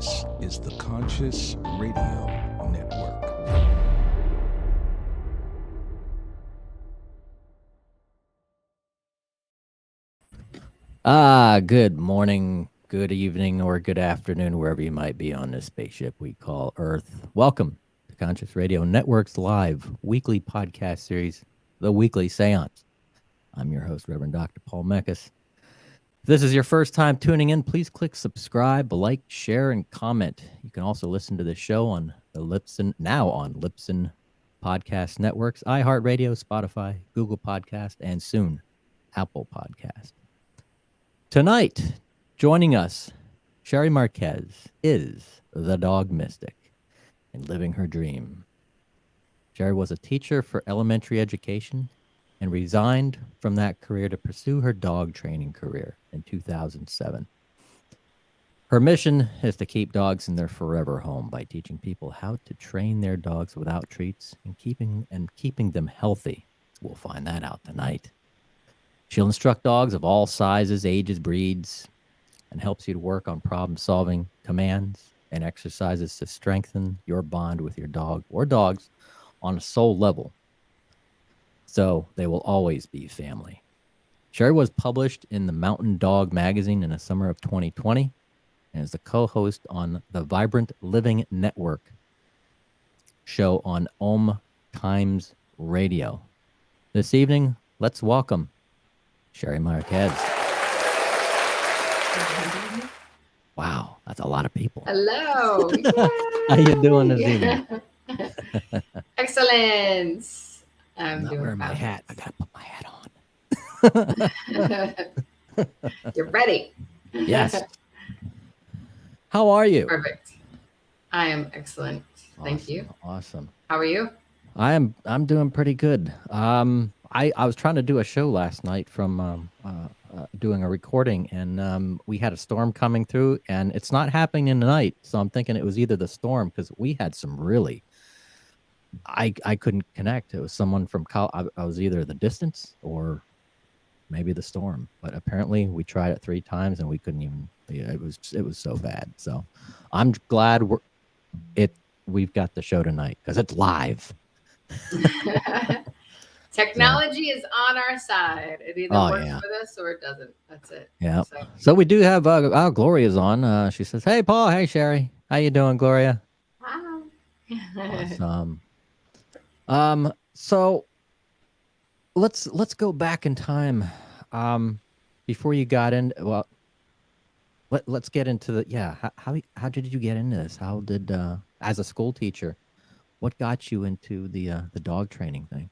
This is the Conscious Radio Network. Good morning, good evening, or good afternoon, wherever you might be on this spaceship we call Earth. Welcome to Conscious Radio Network's live weekly podcast series, The Weekly Séance. I'm your host, Reverend Dr. Paul Mekas. If this is your first time tuning in, please click subscribe, like, share, and comment. You can also listen to the show on the Libsyn Podcast Networks, iHeartRadio, Spotify, Google Podcast, and soon Apple Podcast. Tonight, joining us, Cherie Marquez is the dog mystic and living her dream. Cherie was a teacher for elementary education and resigned from that career to pursue her dog training career in 2007. Her mission is to keep dogs in their forever home by teaching people how to train their dogs without treats and keeping them healthy. We'll find that out tonight. She'll instruct dogs of all sizes, ages, breeds, and helps you to work on problem-solving commands and exercises to strengthen your bond with your dog or dogs on a soul level, so they will always be family. Cherie was published in the Mountain Dog magazine in the summer of 2020 and is the co-host on the Vibrant Living Network show on Times Radio. This evening, let's welcome Cherie Marquez. Wow, that's a lot of people. Hello. How you doing this evening? Excellent. I'm not doing wearing my fabulous. hat. I gotta put my hat on. You're ready. Yes. How are you? Perfect. I am excellent. Thank you. Awesome. How are you? I'm doing pretty good. I was trying to do a show last night from doing a recording, and we had a storm coming through, and it's not happening in the night. So I'm thinking it was either the storm, because we had some really, I couldn't connect. It was someone from I was either the distance or maybe the storm. But apparently we tried it 3 times and we couldn't even. It was so bad. So I'm glad we've got the show tonight because it's live. Technology is on our side. It either works with us or it doesn't. That's it. Yeah. So we do have Gloria's on. She says, "Hey, Paul. Hey, Cherie. How you doing, Gloria?" Hi. Awesome. So let's go back in time. Before you got in, well, let's get into the how did you get into this? How did as a school teacher, what got you into the dog training thing?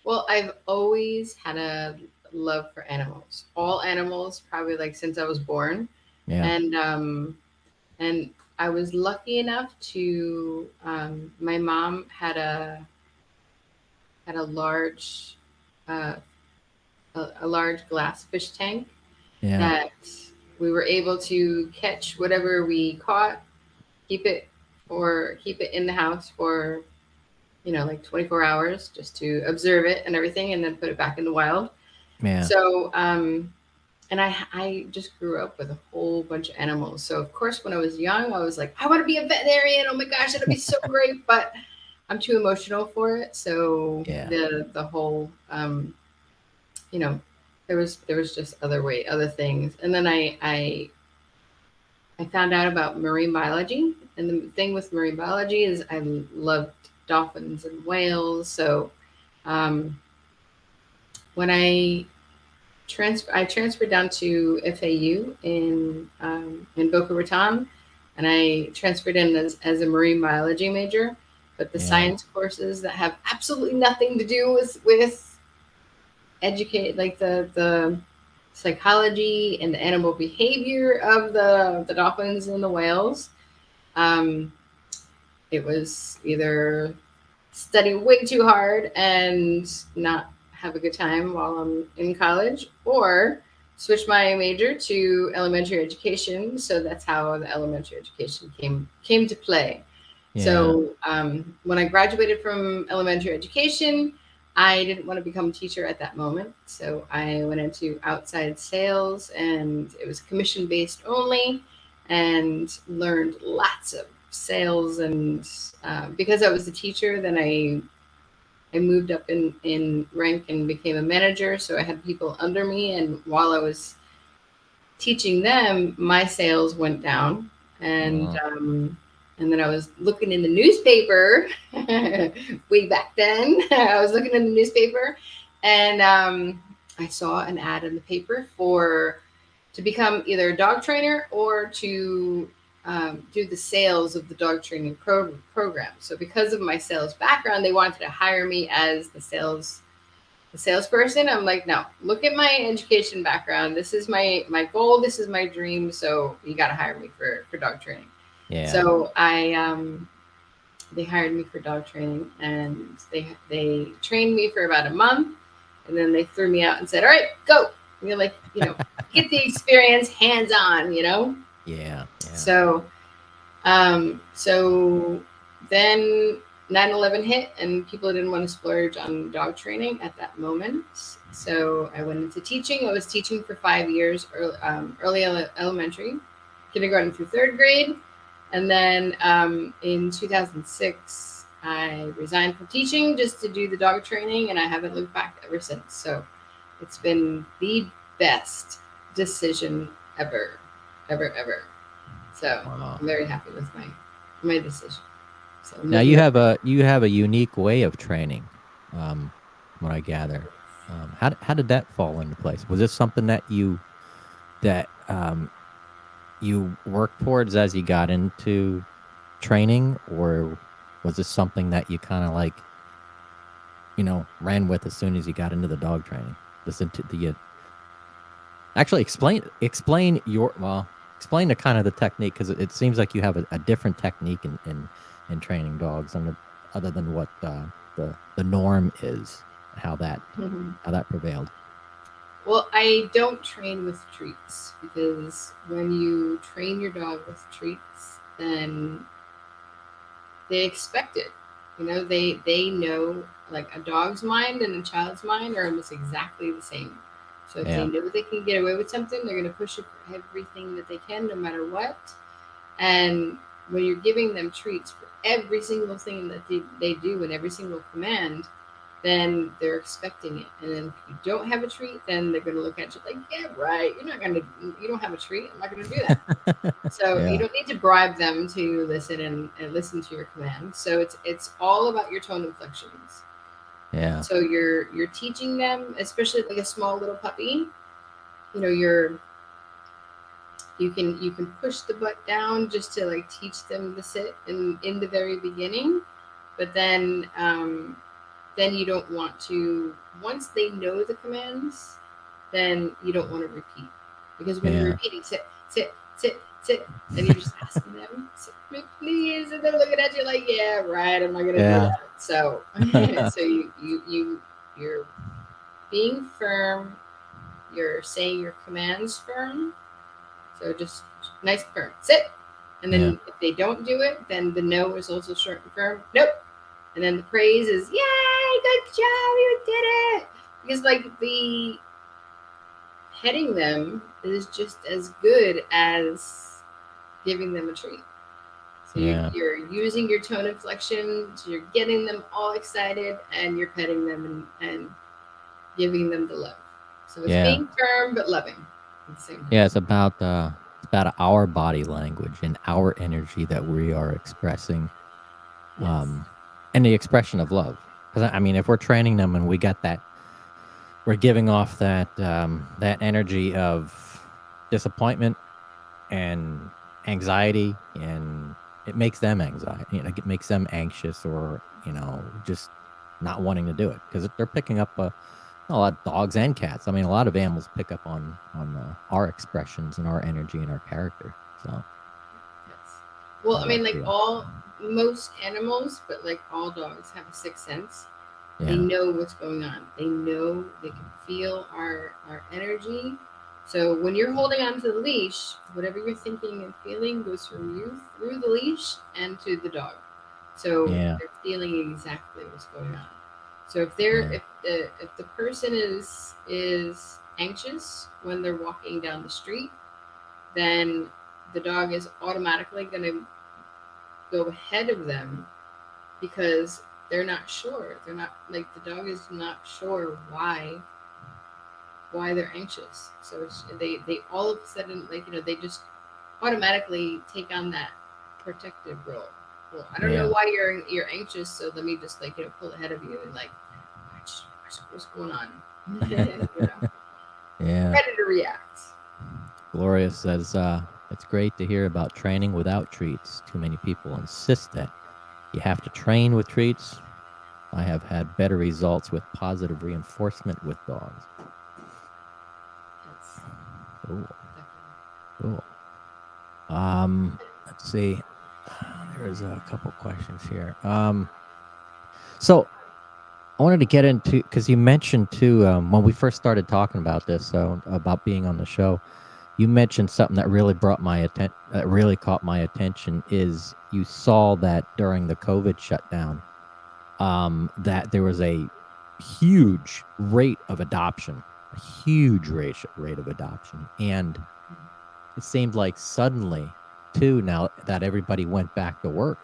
Well, I've always had a love for animals. All animals, probably like since I was born. Yeah. And I was lucky enough to my mom had a large a large glass fish tank that we were able to catch whatever we caught, keep it in the house for like 24 hours just to observe it and everything, and then put it back in the wild. Yeah. So, and I just grew up with a whole bunch of animals. So of course, when I was young, I was like, I want to be a veterinarian. Oh my gosh, that'd be so great. But I'm too emotional for it. So the whole, there was just other things. And then I found out about marine biology. And the thing with marine biology is I loved dolphins and whales. So when I transferred down to FAU in Boca Raton, and I transferred in as a marine biology major. But the science courses that have absolutely nothing to do with educate, like the psychology and the animal behavior of the dolphins and the whales. It was either study way too hard and not have a good time while I'm in college, or switch my major to elementary education. So that's how the elementary education came to play. Yeah. So when I graduated from elementary education, I didn't want to become a teacher at that moment. So I went into outside sales, and it was commission-based only. and learned lots of sales. And because I was a teacher, then I moved up in rank and became a manager. So I had people under me. And while I was teaching them, my sales went down. And then I was looking in the newspaper way back then. I was looking in the newspaper, and I saw an ad in the paper to become either a dog trainer or to do the sales of the dog training program. So because of my sales background, they wanted to hire me as the salesperson. I'm like, no, look at my education background. This is my goal. This is my dream. So you got to hire me for dog training. Yeah. So they hired me for dog training, and they trained me for about a month, and then they threw me out and said, all right, go. You're like, get the experience hands on, Yeah. So then 9/11 hit, and people didn't want to splurge on dog training at that moment. So I went into teaching. I was teaching for 5 years, early elementary, kindergarten through third grade. And then in 2006, I resigned from teaching just to do the dog training, and I haven't looked back ever since. So it's been the best decision ever. So Wow. I'm very happy with my decision. So Now you have a unique way of training, what I gather. How did that fall into place? Was this something that you worked towards as you got into training, or was this something that you kind of like, ran with as soon as you got into the dog training? Actually explain the kind of the technique, because it seems like you have a different technique in training dogs, other than what the norm is, how that prevailed. Well, I don't train with treats, because when you train your dog with treats, then they expect it. They know, like, a dog's mind and a child's mind are almost exactly the same. So if they know they can get away with something, they're going to push it for everything that they can, no matter what. And when you're giving them treats for every single thing that they do and every single command, then they're expecting it. And then if you don't have a treat, then they're going to look at you like, yeah, right. You don't have a treat. I'm not going to do that. So you don't need to bribe them to listen and listen to your command. So it's all about your tone inflections. Yeah. So you're teaching them, especially like a small little puppy, you can push the butt down just to like teach them the sit in the very beginning. But then you don't want to, once they know the commands, then you don't want to repeat. Because when you're repeating sit, and you're just asking them, sit, please, and they're looking at you like, yeah, right, I'm not gonna do that. So you're being firm, you're saying your commands firm. So just nice firm, sit. And then if they don't do it, then the no is also short and firm. Nope. And then the praise is, yay, good job, you did it. Because like the petting them is just as good as giving them a treat. So you're using your tone inflection, so you're getting them all excited, and you're petting them and giving them the love. So it's being firm but loving at the same time. Yeah, it's about our body language and our energy that we are expressing, and the expression of love. Because I mean, if we're training them and we got that, we're giving off that energy of disappointment and anxiety, and it makes them it makes them anxious, or just not wanting to do it, because they're picking up a lot of dogs and cats. I mean, a lot of animals pick up on our expressions and our energy and our character. So, well, I mean, like most animals, but like all dogs have a sixth sense. Yeah. They know what's going on. They know, they can feel our energy. So when you're holding on to the leash, whatever you're thinking and feeling goes from you through the leash and to the dog. So they're feeling exactly what's going on. So if the person is anxious when they're walking down the street, then the dog is automatically going to go ahead of them because they're not sure. They're not like the dog is not sure why they're anxious. So they all of a sudden, like, they just automatically take on that protective role. Well, I don't know why you're anxious, so let me just, like, pull ahead of you and, like, watch what's going on. Yeah. Ready to react. Gloria says, it's great to hear about training without treats. Too many people insist that you have to train with treats. I have had better results with positive reinforcement with dogs. Yes. Cool. Cool. Let's see. There's a couple questions here. So I wanted to get into, because you mentioned too, when we first started talking about this, about being on the show, you mentioned something that really really caught my attention. Is you saw that during the COVID shutdown, that there was a huge rate of adoption, and it seemed like suddenly, too, now that everybody went back to work,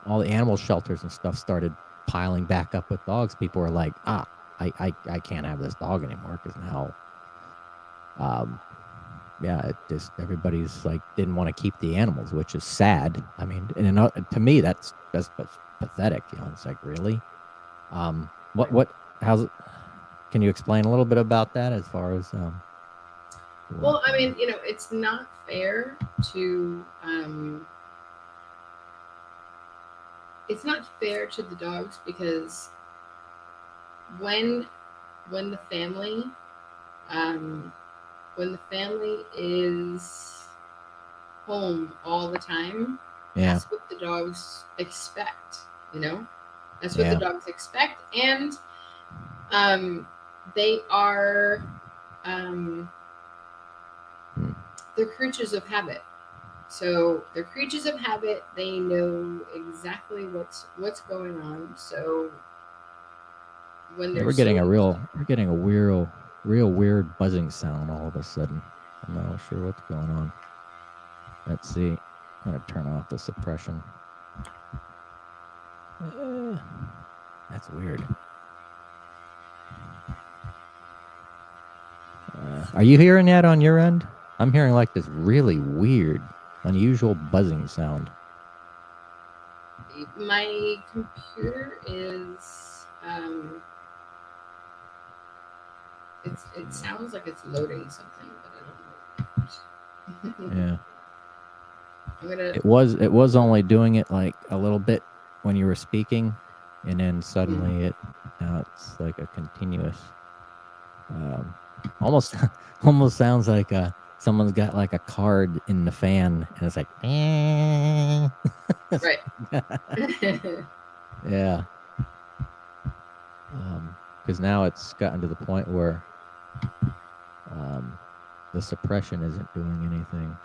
all the animal shelters and stuff started piling back up with dogs. People were like, I can't have this dog anymore, because now, it just, everybody's like, didn't want to keep the animals, which is sad. I mean, and to me, that's pathetic. It's like, really? How's it? Can you explain a little bit about that as far as? Well, I mean, it's not fair to it's not fair to the dogs, because when the family is home all the time, that's what the dogs expect. That's what the dogs expect, and they are they're creatures of habit. So they're creatures of habit. They know exactly what's going on. So when we're getting a real weird buzzing sound all of a sudden. I'm not sure what's going on. Let's see. I'm gonna turn off the suppression. That's weird. Are you hearing that on your end? I'm hearing like this really weird, unusual buzzing sound. My computer is it sounds like it's loading something, but I don't know. Yeah. It was only doing it like a little bit when you were speaking, and then suddenly now it's like a continuous, almost sounds like someone's got like a card in the fan, and it's like, right. Yeah. Because now it's gotten to the point where the suppression isn't doing anything.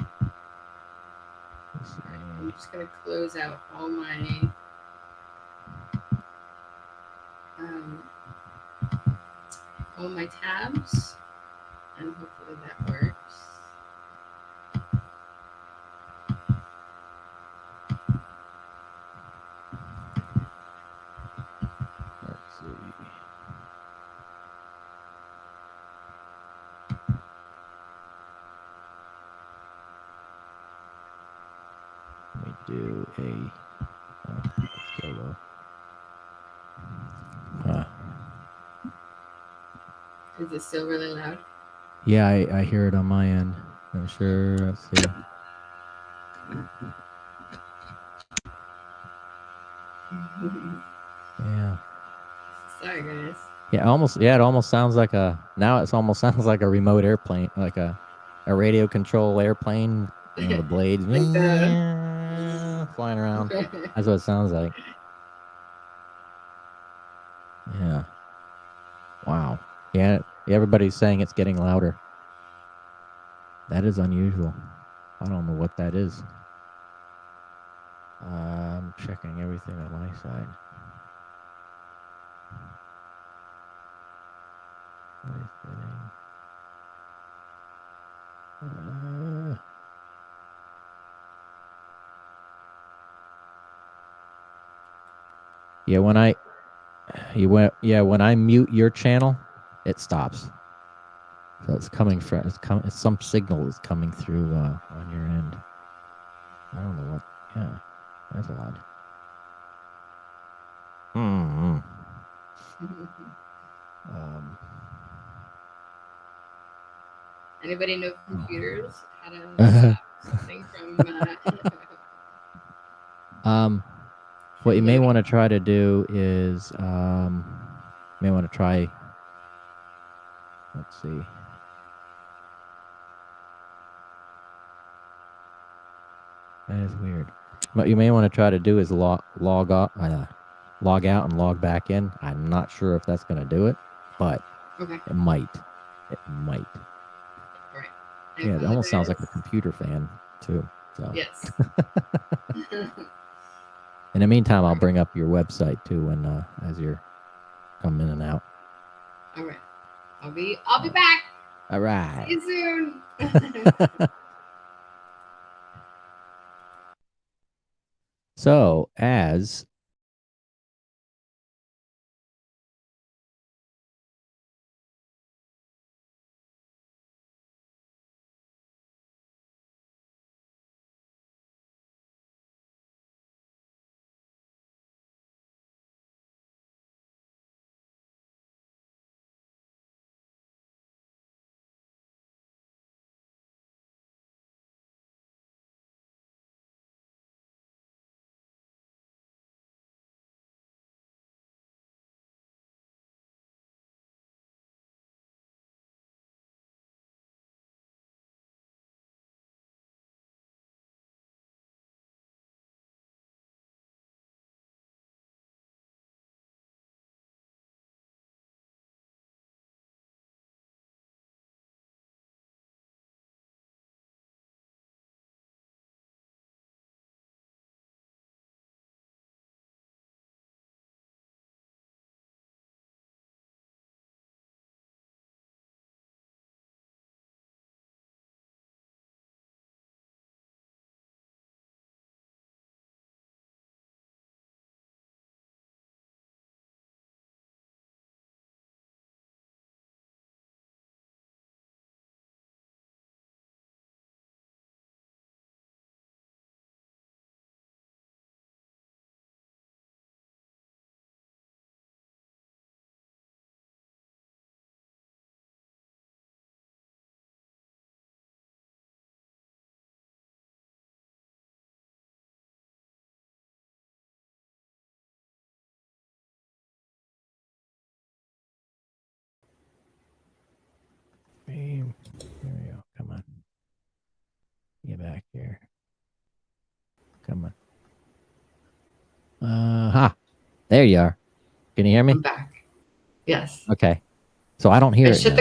I'm just gonna close out all my tabs, and hopefully that works. Let's see. Let me do let's go low. Is it still really loud? Yeah, I hear it on my end. I'm sure. Let's see. Yeah. Sorry, guys. Yeah, it almost sounds like almost sounds like a remote airplane, like a radio control airplane. The blades flying around. That's what it sounds like. Yeah. Wow. Yeah, everybody's saying it's getting louder. That is unusual. I don't know what that is. I'm checking everything on my side. Yeah, when I mute your channel, it stops. So it's coming from it's some signal is coming through on your end. I don't know what. Yeah, that's odd. Hmm. Anybody know computers? How to stop something from? What you may loading? want to try to do is may want to try. Let's see. That is weird. What you may want to try to do is log out and log back in. I'm not sure if that's going to do it, but Okay. it might. It might. All right. Yeah, it almost sounds like a apologize. computer fan too. So Yes. in the meantime, I'll bring up your website too when as you're coming in and out. All right. I'll be back. All right. See you soon. So as here we go. Come on. Get back here. Come on. There you are. Can you hear me? I'm back. Yes. Okay. So I don't hear it now.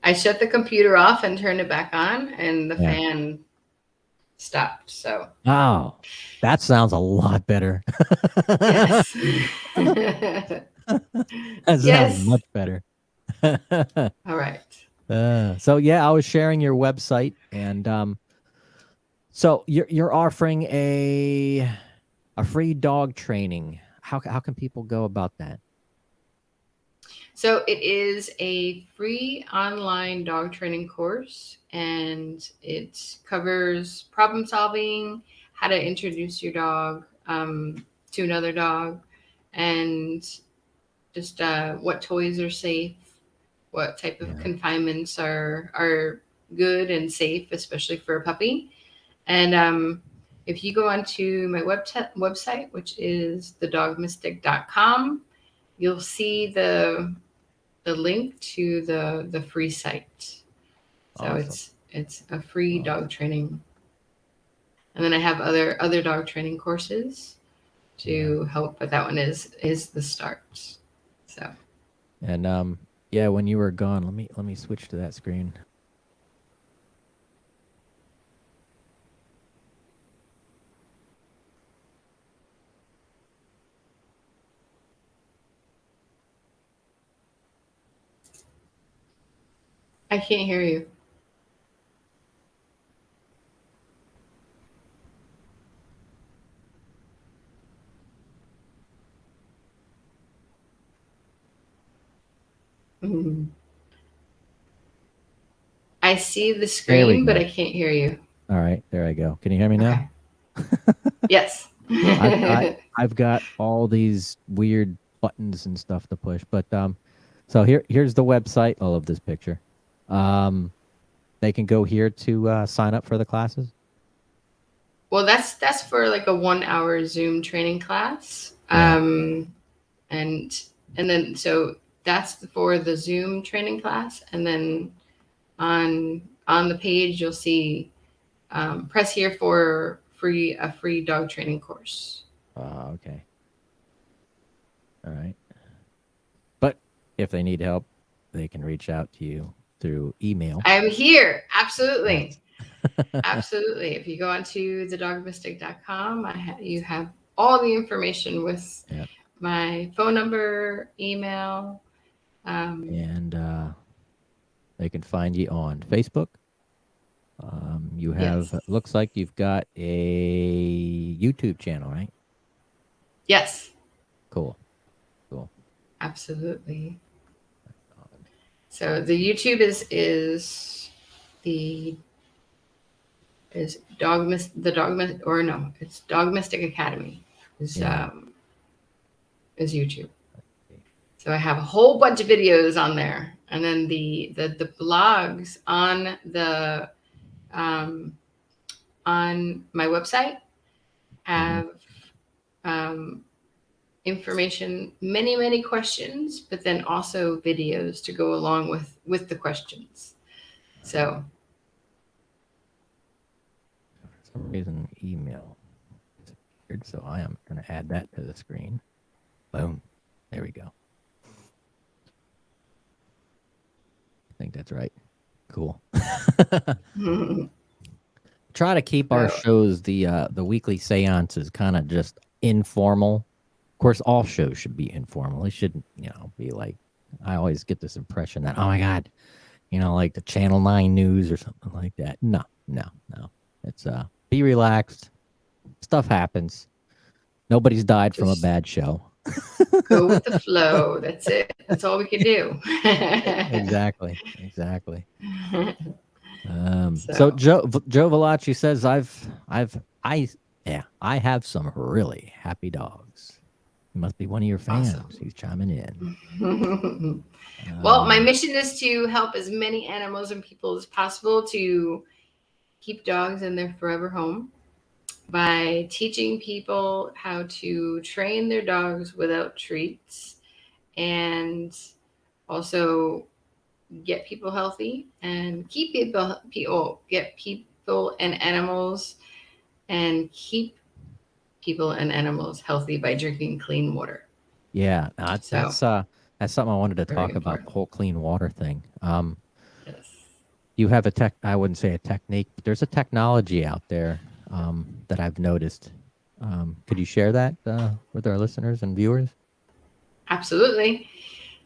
I shut the computer off and turned it back on, and the Yeah. fan stopped. So. Oh, that sounds a lot better. Yes. That Yes. sounds much better. All right. So yeah, I was sharing your website, and so you're offering a free dog training. How can people go about that? So it is a free online dog training course, and it covers problem solving, how to introduce your dog to another dog, and just what toys are safe, what type of confinements are good and safe, especially for a puppy. And if you go onto my website, which is thedogmystic.com, you'll see the link to the free site. So Awesome. it's a free dog training. And then I have other dog training courses to help, but that one is the start. So. And yeah, when you were gone, let me switch to that screen. I can't hear you. Mhm. I see the There we screen, but go. I can't hear you. All right, there I go. Can you hear me now? Okay. Yes. I've got all these weird buttons and stuff to push, but so here's the website. I love this picture. They can go here to sign up for the classes. Well, that's for like a 1 hour Zoom training class. Yeah. And then so that's for the Zoom training class, and then on the page you'll see press here for a free dog training course. Okay. All right. But if they need help, they can reach out to you through email. I'm here. Absolutely. Yes. Absolutely. If you go onto thedogmystic.com, you have all the information with Yep. my phone number, email. And they can find you on Facebook. You have, Yes. looks like you've got a YouTube channel, right? Yes. Cool. Cool. Absolutely. So the YouTube the is it's Dog Mystic Academy Yeah. Is YouTube. So I have a whole bunch of videos on there, and then the blogs on my website have information, many questions, but then also videos to go along with the questions. So For some reason, email disappeared, so I am going to add that to the screen. Boom. There we go. I think that's right. Cool. Try to keep our shows, the weekly seances, kind of just informal. Of course, all shows should be informal. It shouldn't, be like, I always get this impression that, oh my God, like the Channel 9 news or something like that. No. It's be relaxed. Stuff happens. Nobody's died from a bad show. Go with the flow. That's it. That's all we can do. Exactly. So Joe Velacci says I have some really happy dogs. He must be one of your fans. Awesome. He's chiming in. Well, my mission is to help as many animals and people as possible to keep dogs in their forever home by teaching people how to train their dogs without treats, and also get people healthy and keep get people and animals and keep people and animals healthy by drinking clean water. Yeah, that's something I wanted to talk about, the whole clean water thing. Yes. You have I wouldn't say a technique, but there's a technology out there that I've noticed. Could you share that with our listeners and viewers? Absolutely.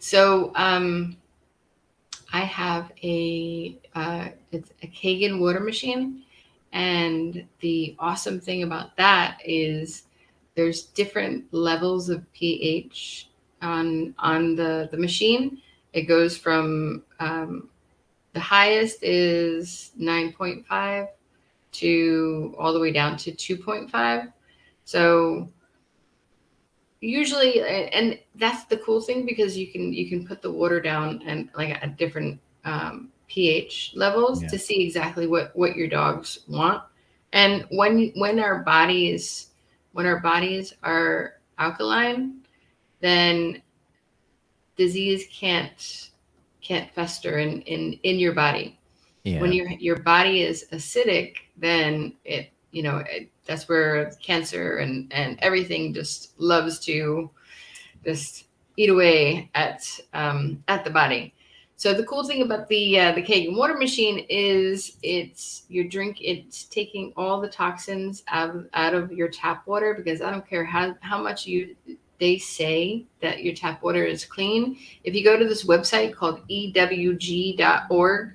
So I have it's a Kagan water machine, and the awesome thing about that is there's different levels of pH on the machine. It goes from the highest is 9.5 to all the way down to 2.5. So usually, and that's the cool thing, because you can put the water down and like at different pH levels to see exactly what your dogs want. And when our bodies are alkaline, then disease can't fester in your body. Yeah. When your body is acidic, then that's where cancer and everything just loves to just eat away at the body. So the cool thing about the Kagan water machine is it's taking all the toxins out of your tap water, because I don't care how much they say that your tap water is clean. If you go to this website called ewg.org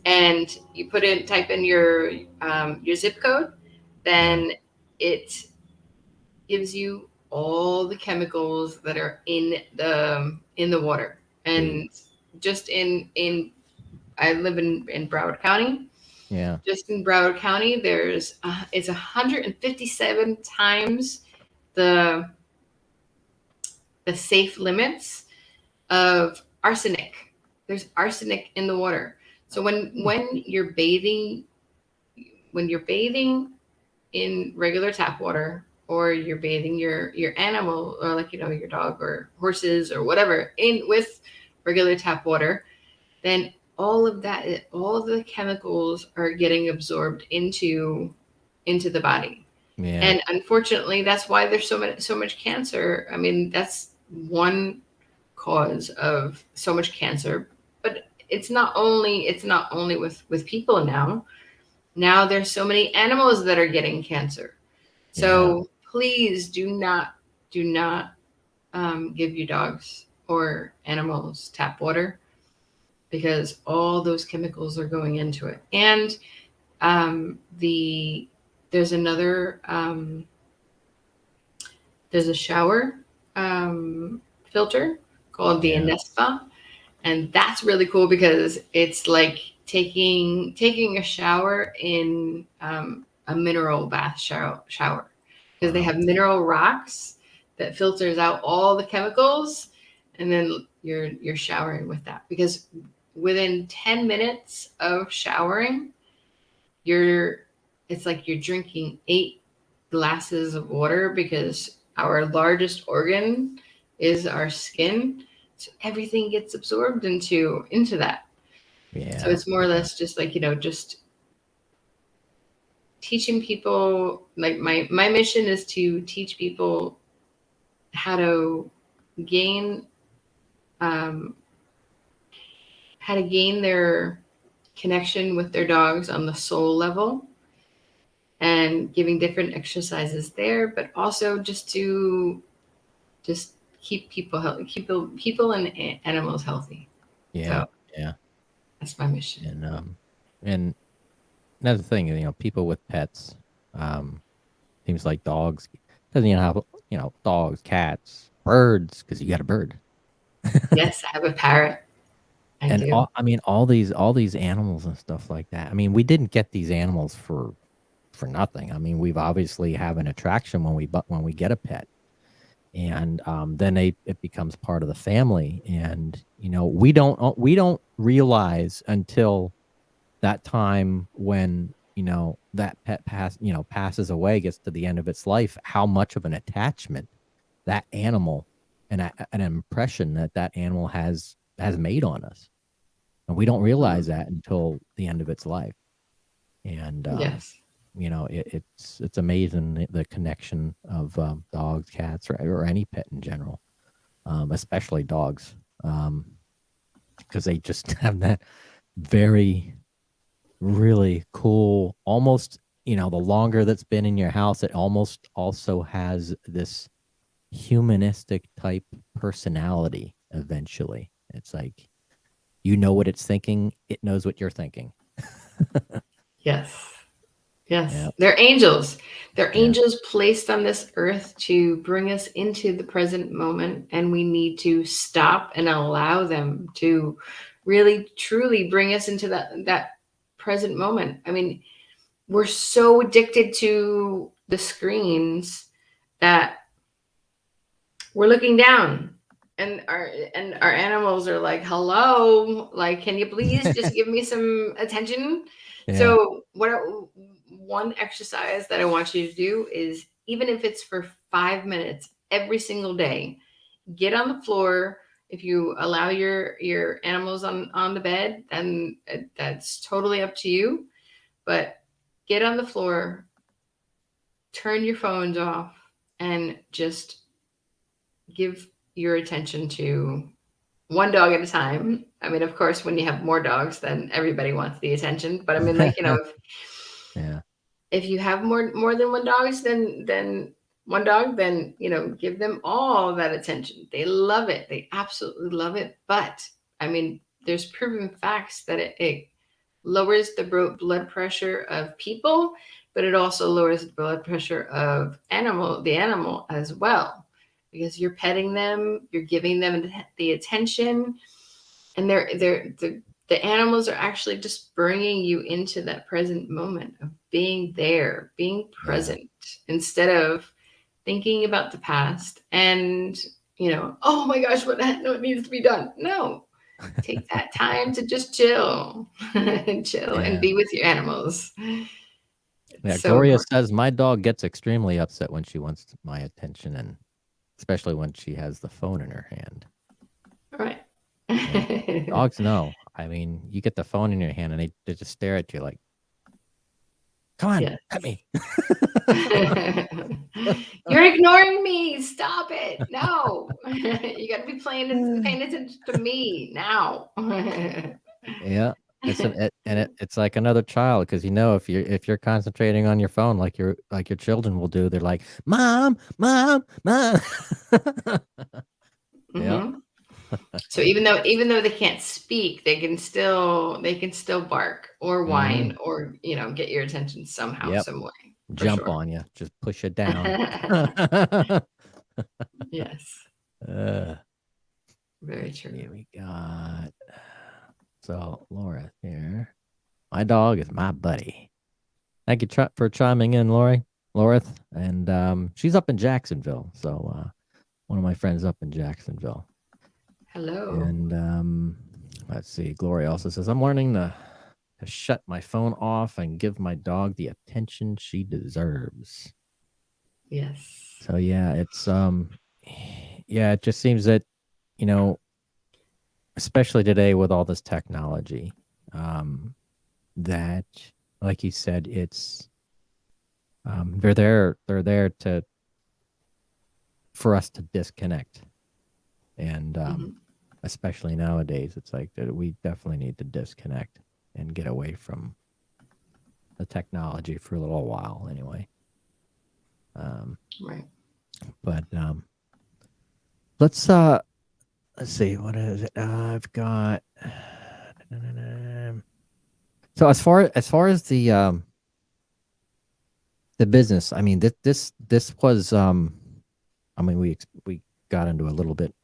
and you type in your zip code, then it gives you all the chemicals that are in the water. And just in I live in Broward County. Yeah. Just in Broward County, it's 157 times the safe limits of arsenic. There's arsenic in the water. So when you're bathing, in regular tap water, or you're bathing your animal, or like your dog or horses or whatever in with regular tap water, then all of the chemicals are getting absorbed into the body. Yeah. And unfortunately, that's why there's so much cancer. I mean, that's one cause of so much cancer. But it's not only with people now. Now there's so many animals that are getting cancer. So please do not give your dogs or animals tap water, because all those chemicals are going into it. And there's another there's a shower filter called the Anespa, and that's really cool because it's like taking a shower in a mineral bath shower, because they have mineral rocks that filters out all the chemicals, and then you're showering with that, because within 10 minutes of showering, it's like you're drinking 8 glasses of water, because our largest organ is our skin. So everything gets absorbed into that. Yeah. So it's more or less just like, just teaching people, like my mission is to teach people how to gain their connection with their dogs on the soul level, and giving different exercises there, but also just to keep people healthy, people and animals healthy. Yeah. So that's my mission. And another thing, people with pets, seems like dogs, doesn't have, dogs, cats, birds, because you got a bird. Yes, I have a parrot. I do. All these animals and stuff like that. I mean, we didn't get these animals for nothing. I mean, we've obviously have an attraction when we get a pet, and then it becomes part of the family. And we don't realize until that time when that pet passes away, gets to the end of its life, how much of an attachment that animal and an impression that animal has made on us, and we don't realize that until the end of its life. And Yes. It's amazing the connection of dogs, cats, or any pet in general, especially dogs, because they just have that very, really cool, almost, the longer that's been in your house, it almost also has this humanistic type personality eventually. It's like, what it's thinking, it knows what you're thinking. Yes. Yep. They're angels. They're angels placed on this earth to bring us into the present moment, and we need to stop and allow them to really truly bring us into that present moment. I mean, we're so addicted to the screens that we're looking down, and our animals are like, hello, like, can you please just give me some attention? So one exercise that I want you to do is, even if it's for 5 minutes every single day, get on the floor. If you allow your animals on the bed, then that's totally up to you, but get on the floor, turn your phones off, and just give your attention to one dog at a time. I mean, of course, when you have more dogs, then everybody wants the attention. But I mean, like, if you have more than one dogs, then one dog, then give them all that attention. They love it. They absolutely love it. But I mean, there's proven facts that it lowers the blood pressure of people, but it also lowers the blood pressure of the animal as well. because you're petting them, you're giving them the attention, and the animals are actually just bringing you into that present moment of being there, being present, instead of thinking about the past and, oh my gosh, what needs to be done? No, take that time to just chill and chill and be with your animals. Yeah, So Gloria important. says my dog gets extremely upset when she wants my attention, and especially when she has the phone in her hand. Right. Yeah. Dogs know. I mean, you get the phone in your hand and they just stare at you like, come on, Yes. pet me. You're ignoring me. Stop it. No. You got to be paying attention to me now. Yeah. It's like another child, because if you're concentrating on your phone like your children will do, they're like, mom, mom, mom. Yeah. Mhm. So even though they can't speak, they can still bark or whine or get your attention somehow, Yep. some way. For Jump sure. on you, just push it down. Yes. Very true. Here we got. So Laura here. My dog is my buddy. Thank you for chiming in, Laura. And she's up in Jacksonville. So one of my friends up in Jacksonville. Hello. And let's see. Gloria also says, I'm learning to shut my phone off and give my dog the attention she deserves. Yes. So yeah, it just seems that, especially today with all this technology, that, like you said, it's they're there for us to disconnect. And especially nowadays, it's like that we definitely need to disconnect and get away from the technology for a little while anyway. Right. But let's see, what is it? I've got so as far as the business, I mean, this was I mean, we got into a little bit.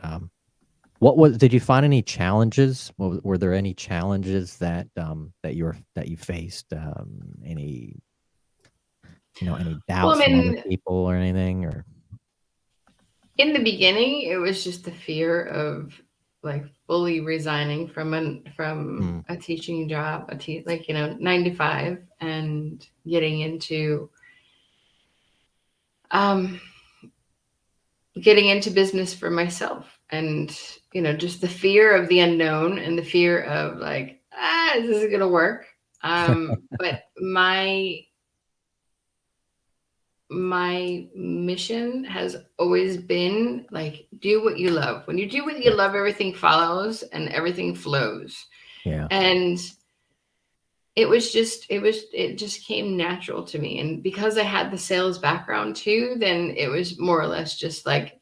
Did you find any challenges? Were there any challenges that you faced? Any any doubts Well, I from other mean, people or anything? Or in the beginning, it was just the fear of like fully resigning from a teaching job, 9 to 5, and getting into business for myself, and just the fear of the unknown and the fear of like, is this gonna work? But my mission has always been like, do what you love. When you do what you love, everything follows and everything flows. yeah, And it just came natural to me. And because I had the sales background too, then it was more or less just like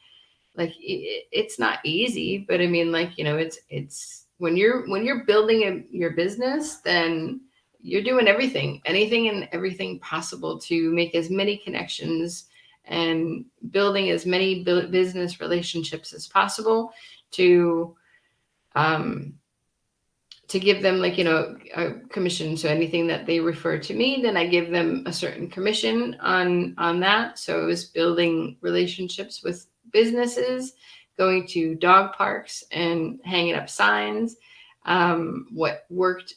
it's not easy, but I mean, like, it's when you're building your business, then you're doing anything and everything possible to make as many connections and building as many business relationships as possible to give them, like, a commission. So anything that they refer to me, then I give them a certain commission on that. So it was building relationships with businesses, going to dog parks and hanging up signs. What works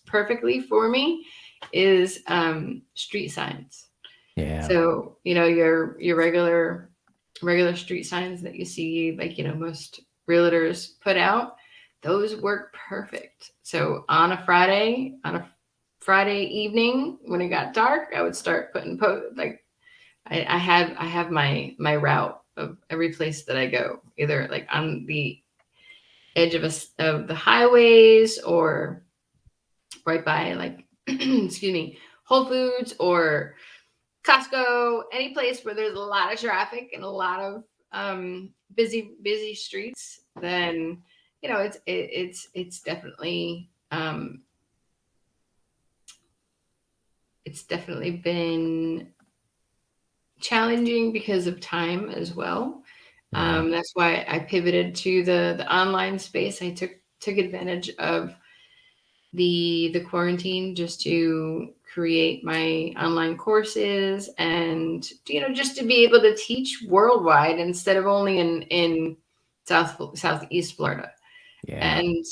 perfectly for me is street signs. yeah, So, your regular street signs that you see, like, most realtors put out, those work perfect. So on a Friday evening when it got dark, I would start putting like, I have my route of every place that I go, either like on the edge of the highways, or right by, like, excuse me, Whole Foods or Costco, any place where there's a lot of traffic and a lot of busy streets. Then it's definitely been challenging because of time as well. Yeah. That's why I pivoted to the online space. I took advantage of the quarantine just to create my online courses, and just to be able to teach worldwide instead of only in southeast Florida. Yeah. And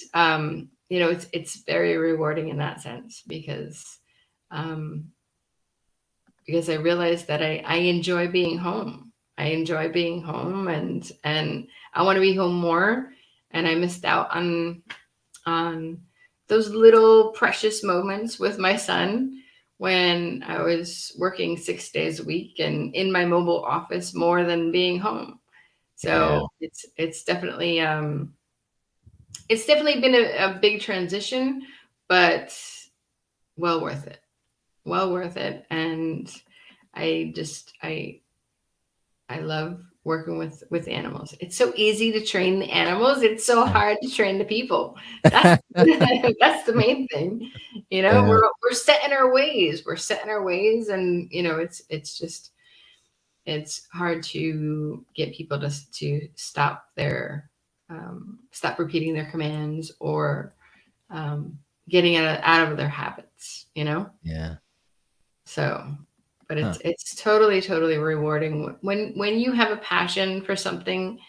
it's very rewarding in that sense, um, because I realized that I enjoy being home. I enjoy being home, and I want to be home more. And I missed out on those little precious moments with my son when I was working 6 days a week and in my mobile office more than being home. Yeah. So it's definitely been a big transition, but well worth it. Well worth it. And I just I love working with animals. It's so easy to train the animals. It's so hard to train the people. That's that's the main thing. Yeah. We're set in our ways. We're set in our ways, and it's hard to get people to stop repeating their commands, or getting out of their habits. Yeah. So, but Huh. it's totally rewarding when you have a passion for something.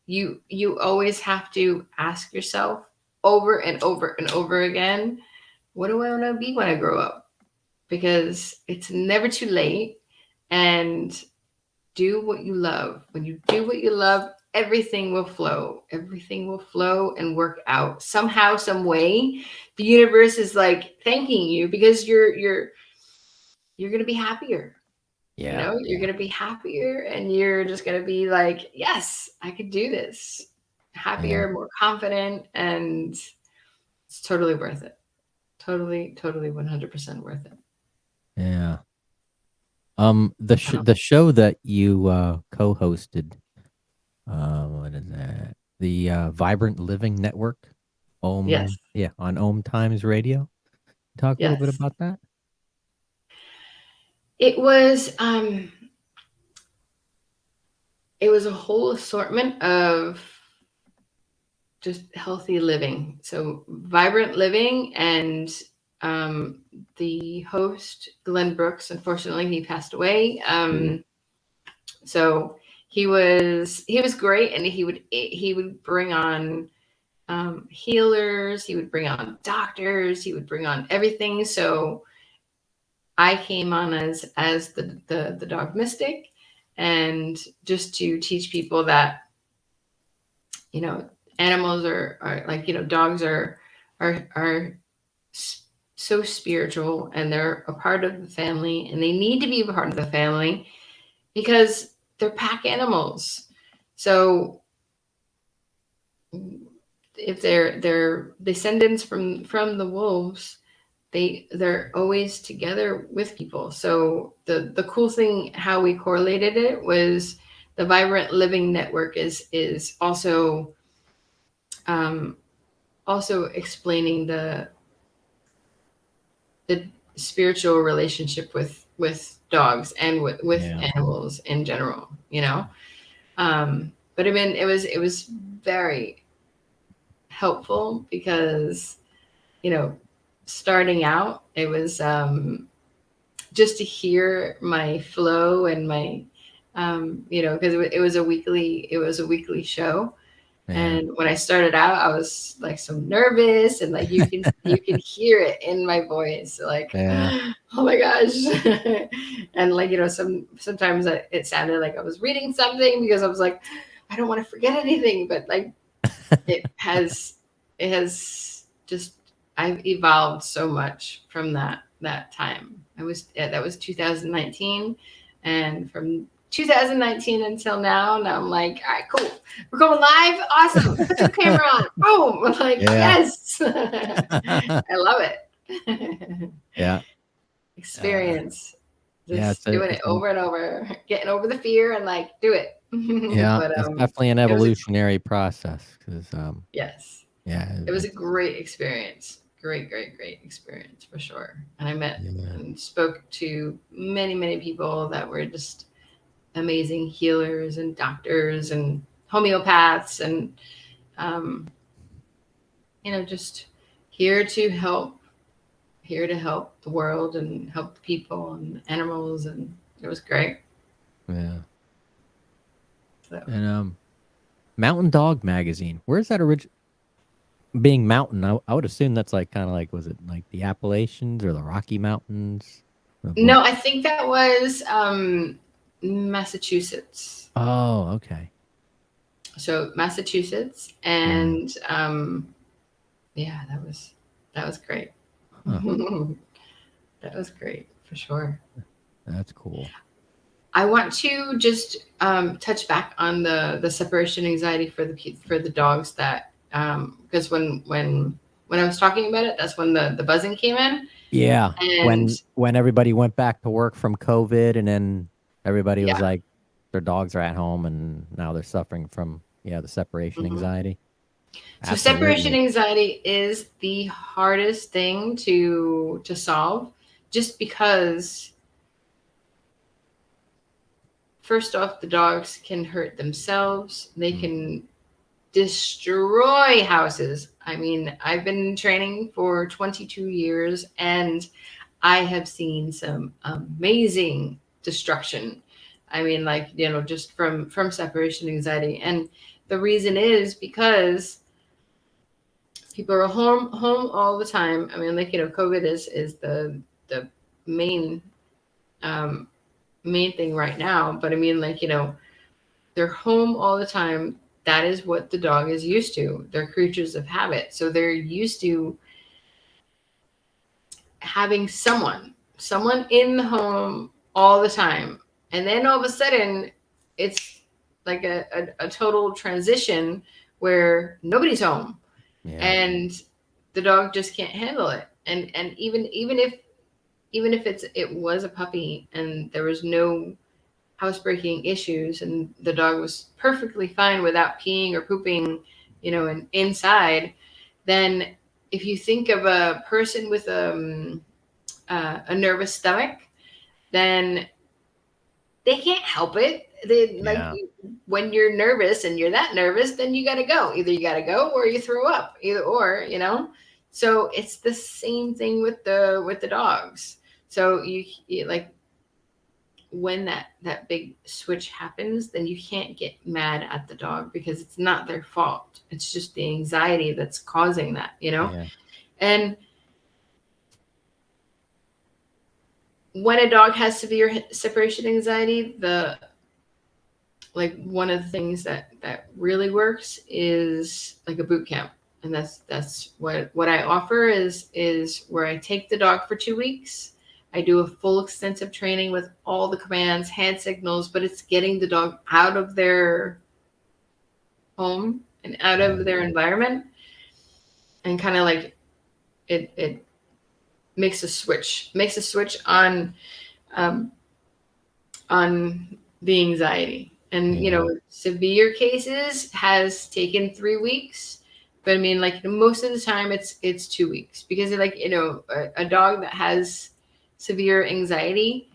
You always have to ask yourself over and over and over again, what do I want to be when I grow up? Because it's never too late. And do what you love. When you do what you love, everything will flow. Everything will flow and work out somehow, some way. The universe is like thanking you because you're going to be happier. Yeah. You're going to be happier, and you're just going to be like, yes, I could do this. Yeah. Happier, more confident, and it's totally worth it. Totally 100% worth it. Yeah. The show that you co-hosted, what is that? The Vibrant Living Network, Yes. on Ohm Times Radio. Talk a little bit Yes. about that. It was a whole assortment of just healthy living. So vibrant living, and the host, Glenn Brooks, unfortunately he passed away. So he was great, and he would bring on healers, he would bring on doctors, he would bring on everything. So I came on as the dog mystic, and just to teach people that animals are like, dogs are so spiritual, and they're a part of the family, and they need to be a part of the family because they're pack animals. So if they're descendants from the wolves, they're always together with people. So the cool thing, how we correlated it, was the Vibrant Living Network is also explaining the spiritual relationship with dogs and with Yeah. animals in general. But I mean, it was very helpful because starting out, it was just to hear my flow and my because it was a weekly show. Yeah. And when I started out, I was like so nervous, and like you can hear it in my voice, like, Yeah. oh my gosh. And like, sometimes it sounded like I was reading something, because I was like, I don't want to forget anything. But like, it has just, I've evolved so much from that time. That was 2019, and from 2019 until now I'm like, all right, cool, we're going live, awesome, put your camera on, boom. I'm like, Yeah. yes. I love it. Yeah. Experience, Yeah. just doing it over and over, getting over the fear, and like, do it. Yeah. But It's definitely an it was evolutionary process, because yes, yeah. it was a great experience. Great experience, for sure. And I met Yeah. and spoke to many people that were just amazing healers and doctors and homeopaths and just here to help the world and help the people and animals, and it was great. Yeah. So. And Mountain Dog magazine. Where's that being mountain? I would assume that's like kind of like, was it like the Appalachians or the Rocky Mountains? No, I think that was Massachusetts. Oh, okay. So Massachusetts, and yeah, that was great. Huh. That was great for sure. That's cool. I want to just touch back on the separation anxiety for the dogs, that because when I was talking about it, that's when the buzzing came in. Yeah. And when everybody went back to work from COVID, and then everybody was Yeah. like, their dogs are at home, and now they're suffering from the separation anxiety. So separation anxiety is the hardest thing to solve, just because first off, the dogs can hurt themselves. They can destroy houses. I mean, I've been training for 22 years, and I have seen some amazing destruction. I mean, like, just from separation anxiety. And the reason is because people are home all the time. I mean, like, COVID is the main main thing right now. But I mean, like, they're home all the time. That is what the dog is used to. They're creatures of habit. So they're used to having someone in the home all the time. And then all of a sudden, it's like a total transition where nobody's home. Yeah. And the dog just can't handle it. And even if it was a puppy and there was no housebreaking issues and the dog was perfectly fine without peeing or pooping, and inside, then if you think of a person with a nervous stomach, then they can't help it. When you're nervous and you're that nervous, then you got to go. Either you got to go or you throw up. Either or, So it's the same thing with the dogs. So you like, when that big switch happens, then you can't get mad at the dog because it's not their fault. It's just the anxiety that's causing that, Yeah. And when a dog has severe separation anxiety, one of the things that really works is like a boot camp. And that's what I offer is where I take the dog for 2 weeks. I do a full extensive training with all the commands, hand signals, but it's getting the dog out of their home and out of their environment, and kind of like it makes a switch on the anxiety. And severe cases has taken 3 weeks. But I mean, like, most of the time it's 2 weeks, because like, a dog that has severe anxiety,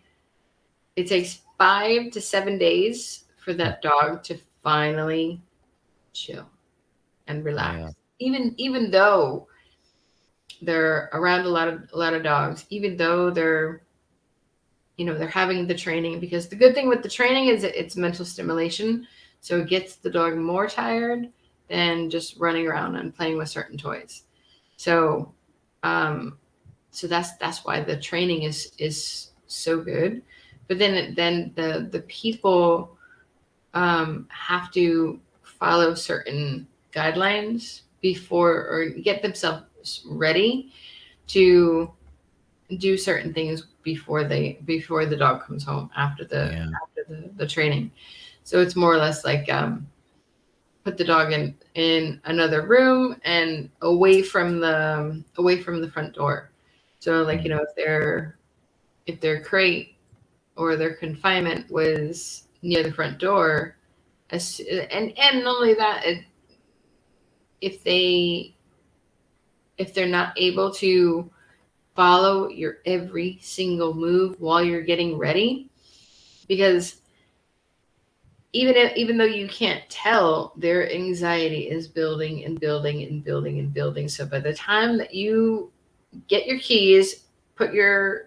it takes 5 to 7 days for that dog to finally chill and relax. Yeah. Even though they're around a lot of dogs, even though they're having the training, because the good thing with the training is it's mental stimulation. So it gets the dog more tired than just running around and playing with certain toys. So, so that's why the training is so good. But then the people have to follow certain guidelines before, or get themselves ready to do certain things before the dog comes home after the training. So it's more or less like put the dog in another room and away from the front door. So like, if their crate or their confinement was near the front door, and not only that, if they're not able to follow your every single move while you're getting ready, because even though you can't tell, their anxiety is building and building and building and building. So by the time that you get your keys, put your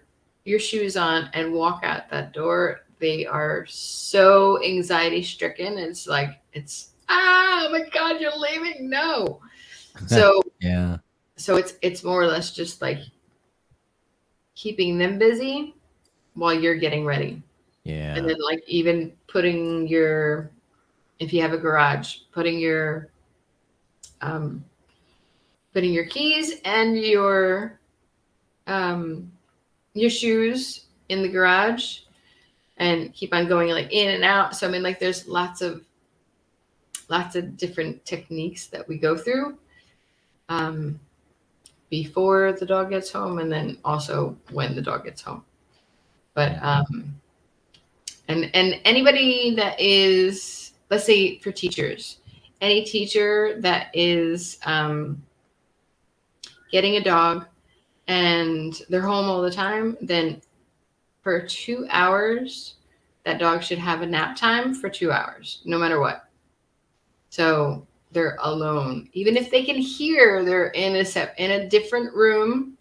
shoes on, and walk out that door, they are so anxiety stricken. It's like oh my God, you're leaving. No. So Yeah. so it's more or less just like keeping them busy while you're getting ready. Yeah. And then like even putting your, if you have a garage, um putting your keys and your shoes in the garage and keep on going like in and out. So I mean, like there's lots of different techniques that we go through before the dog gets home, and then also when the dog gets home. But and anybody that is, let's say for teachers, any teacher that is getting a dog and they're home all the time, then for 2 hours, that dog should have a nap time for 2 hours, no matter what. So they're alone. Even if they can hear, they're in a different room,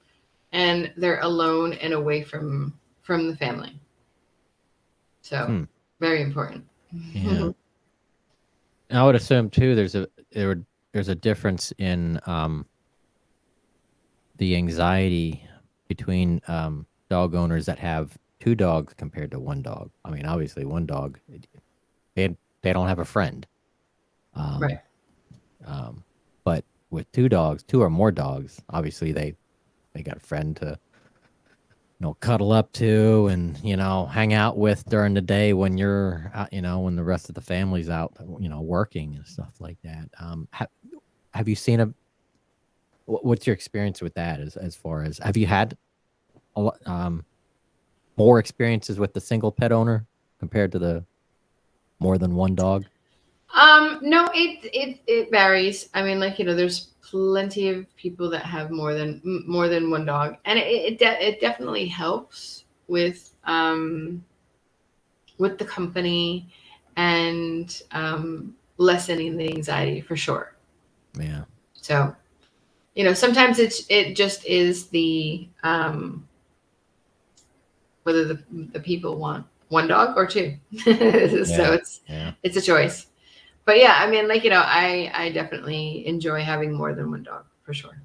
and they're alone and away from the family. So very important. Yeah. I would assume too there's a difference in the anxiety between dog owners that have 2 dogs compared to 1 dog. I mean, obviously 1 dog, they don't have a friend. Right. But with 2 dogs, 2 or more dogs, obviously they got a friend to cuddle up to and hang out with during the day when you're out, when the rest of the family's out working and stuff like that. Have you seen what's your experience with that as far as, have you had a lot more experiences with the single pet owner compared to the more than 1 dog? No, it varies. I mean, like, there's plenty of people that have more than 1 dog, and it definitely helps with the company and lessening the anxiety for sure. Yeah. So, sometimes it just is the whether the people want 1 dog or 2. So it's a choice. But yeah, I mean, like, I definitely enjoy having more than 1 dog for sure.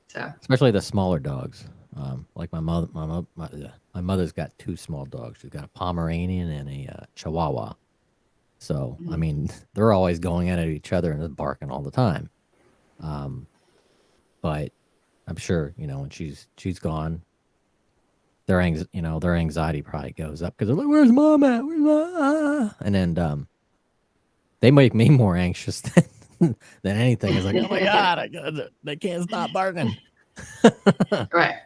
So especially the smaller dogs. Like my mother's got 2 small dogs. She's got a Pomeranian and a Chihuahua. So I mean, they're always going at each other and barking all the time. But I'm sure when she's gone, their anxiety probably goes up because they're like, "Where's mom at? Where's mom?" And then they make me more anxious than anything. It's like, oh my God, they can't stop barking. right.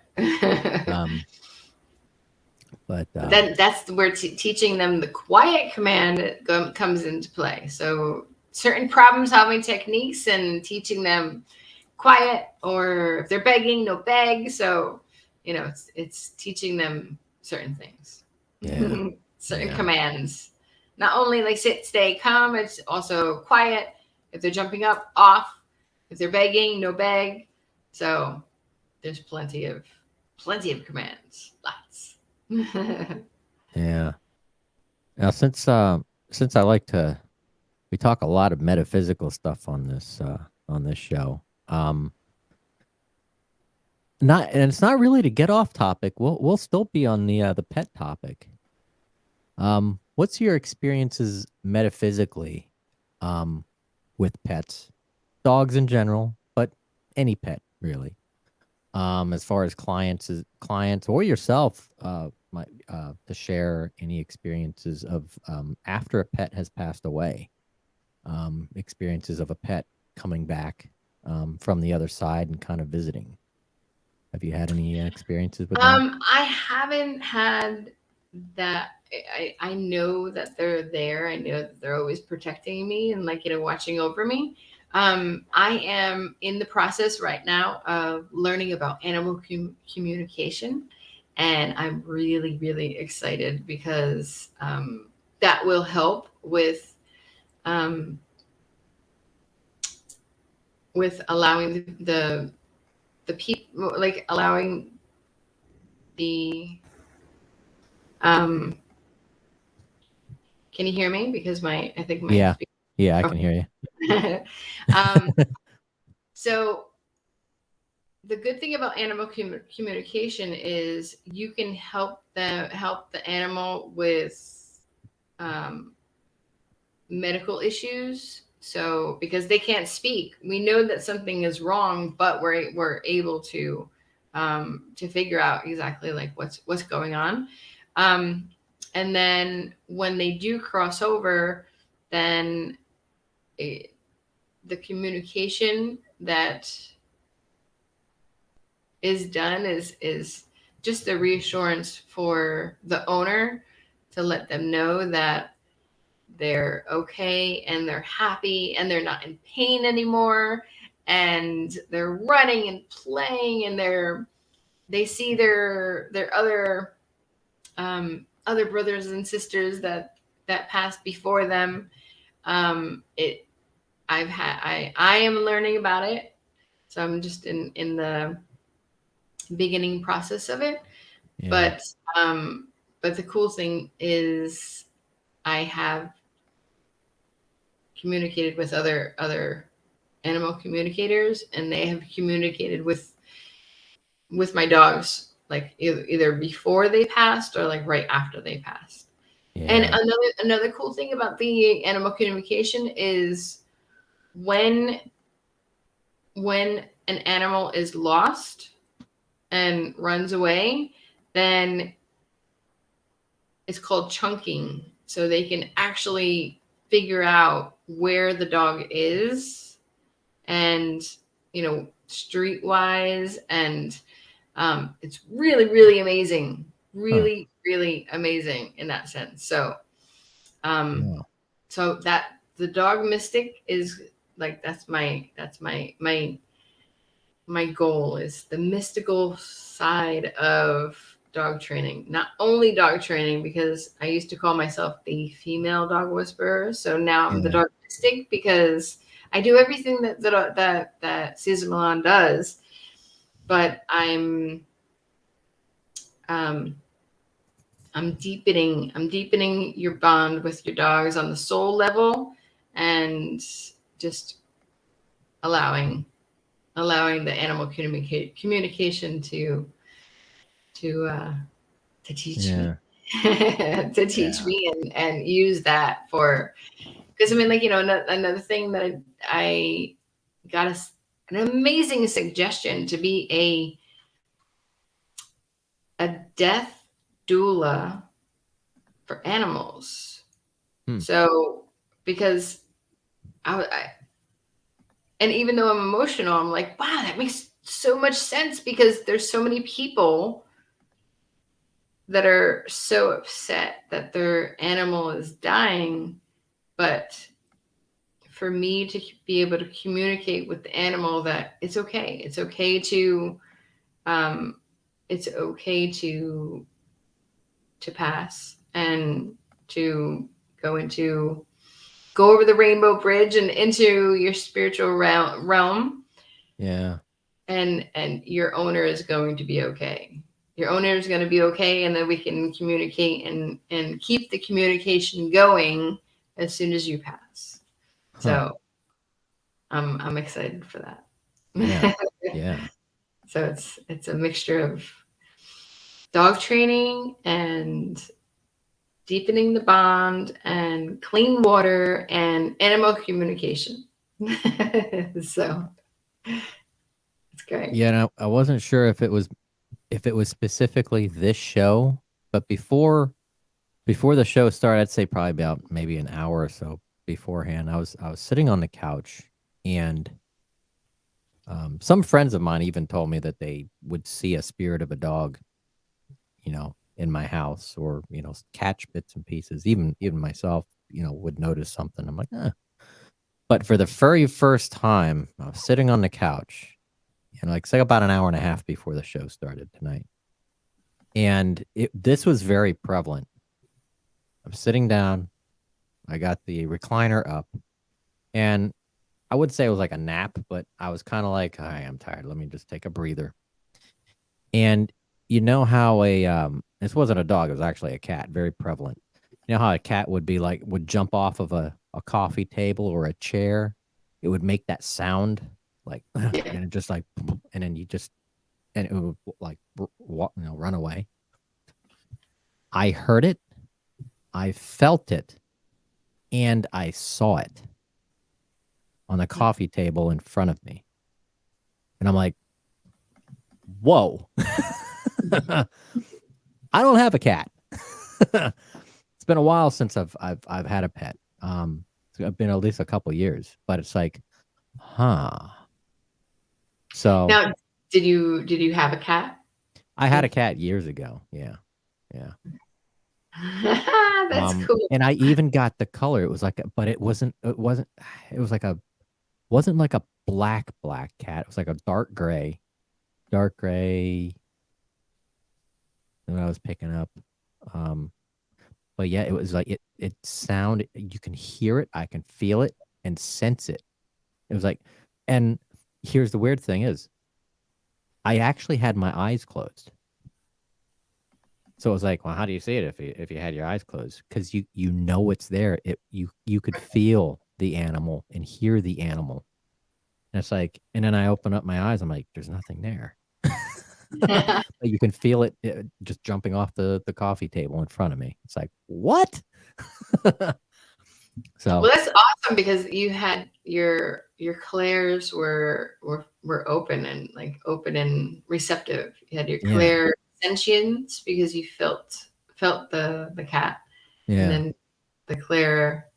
But then that's where teaching them the quiet command comes into play. So certain problem solving techniques and teaching them quiet, or if they're begging, no beg. So it's teaching them certain things. Yeah. Certain commands. Not only like sit, stay, come, it's also quiet. If they're jumping up, off. If they're begging, no beg. So there's plenty of commands. Lots. Yeah. Now, since I we talk a lot of metaphysical stuff on this show. It's not really to get off topic. We'll still be on the pet topic. What's your experiences metaphysically with pets, dogs in general, but any pet really? As far as clients or yourself, to share any experiences of after a pet has passed away, experiences of a pet coming back from the other side and kind of visiting. Have you had any experiences with that? I haven't had that. I know that they're there. I know that they're always protecting me and like watching over me. I am in the process right now of learning about animal communication, and I'm really, really excited because that will help with allowing the people, like allowing the can you hear me? Because I think my yeah, I can hear you. So the good thing about animal communication is you can help the animal with medical issues. So because they can't speak, we know that something is wrong, but we're able to figure out exactly like what's going on. And then when they do cross over, then the communication that is done is just the reassurance for the owner to let them know that they're okay and they're happy and they're not in pain anymore, and they're running and playing, and they see their other brothers and sisters that passed before them. I am learning about it, so I'm just in the beginning process of it. Yeah. But the cool thing is I have communicated with other animal communicators, and they have communicated with my dogs, like either before they passed or like right after they passed. Yeah. And another cool thing about the animal communication is when an animal is lost and runs away, then it's called chunking. So they can actually figure out where the dog is, and streetwise, and it's really, really amazing. Really, really amazing in that sense. So so that the dog mystic is like, that's my goal, is the mystical side of dog training. Not only dog training, because I used to call myself the female dog whisperer. So now I'm the dog mystic, because I do everything that Cesar Millan does, but I'm deepening your bond with your dogs on the soul level, and just allowing the animal communication to teach me to teach me, and use that for, because I mean, like, another thing that I got an amazing suggestion to be a death doula for animals. So because and even though I'm emotional, I'm like, wow, that makes so much sense, because there's so many people that are so upset that their animal is dying. But for me to be able to communicate with the animal that it's okay. It's okay to pass, and to go over the rainbow bridge and into your spiritual realm. Yeah. And your owner is going to be okay. Your owner is going to be okay. And then we can communicate and keep the communication going as soon as you pass. So I'm excited for that. Yeah. Yeah. So it's a mixture of dog training and deepening the bond and clean water and animal communication. So it's great. Yeah, and I wasn't sure if it was specifically this show, but before the show started, I'd say probably about maybe an hour or so beforehand, I was sitting on the couch, and some friends of mine even told me that they would see a spirit of a dog, in my house, or catch bits and pieces. Even myself, would notice something. I'm like, eh. But for the very first time, I was sitting on the couch, like about an hour and a half before the show started tonight, and this was very prevalent. I'm sitting down, I got the recliner up, and I would say it was like a nap, but I was kind of like, I am tired. Let me just take a breather. And you know how this wasn't a dog, it was actually a cat, very prevalent. You know how a cat would be like, would jump off of a coffee table or a chair? It would make that sound like, and Yeah. it just like, and then and it would like, run away. I heard it, I felt it, and I saw it on the coffee table in front of me. And I'm like, whoa. I don't have a cat. It's been a while since I've had a pet. It's been at least a couple years, but it's like, huh. So Now, did you have a cat? I had a cat years ago. Yeah. That's cool. And I even got the color. It was like, but it wasn't wasn't like a black cat. It was like a dark gray that I was picking up. But yeah, it was like it sound, you can hear it, I can feel it and sense it. It was like, and here's the weird thing is, I actually had my eyes closed. So it was like, well, how do you see it if you had your eyes closed? Because you know it's there. You could feel the animal and hear the animal. And it's like, and then I open up my eyes, I'm like, there's nothing there. But you can feel it just jumping off the coffee table in front of me. It's like, what? So Well, that's awesome because you had your clairs were open and like open and receptive. You had your Yeah. clair sentience because you felt the cat, and yeah, then the clair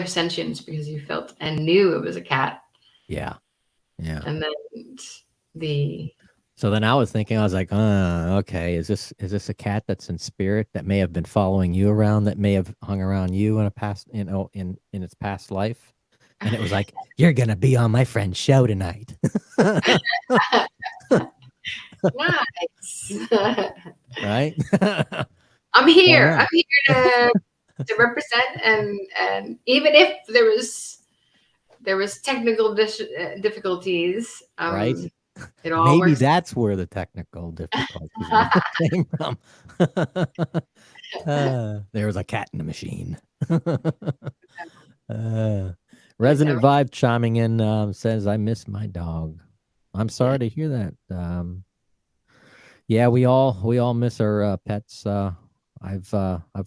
sentience because you felt and knew it was a cat, yeah. and then the So then I was thinking, I was like, okay, is this a cat that's in spirit that may have been following you around, that may have hung around you in a past, in its past life? And it was like, you're gonna be on my friend's show tonight. nice. Right? I'm here. not? I'm here to represent, and even if there was technical difficulties, Right? it all Maybe works. that's where the technical difficulties came from. There was a cat in the machine. Resident Vibe chiming in says, I miss my dog. I'm sorry to hear that. Yeah, we all miss our pets. I've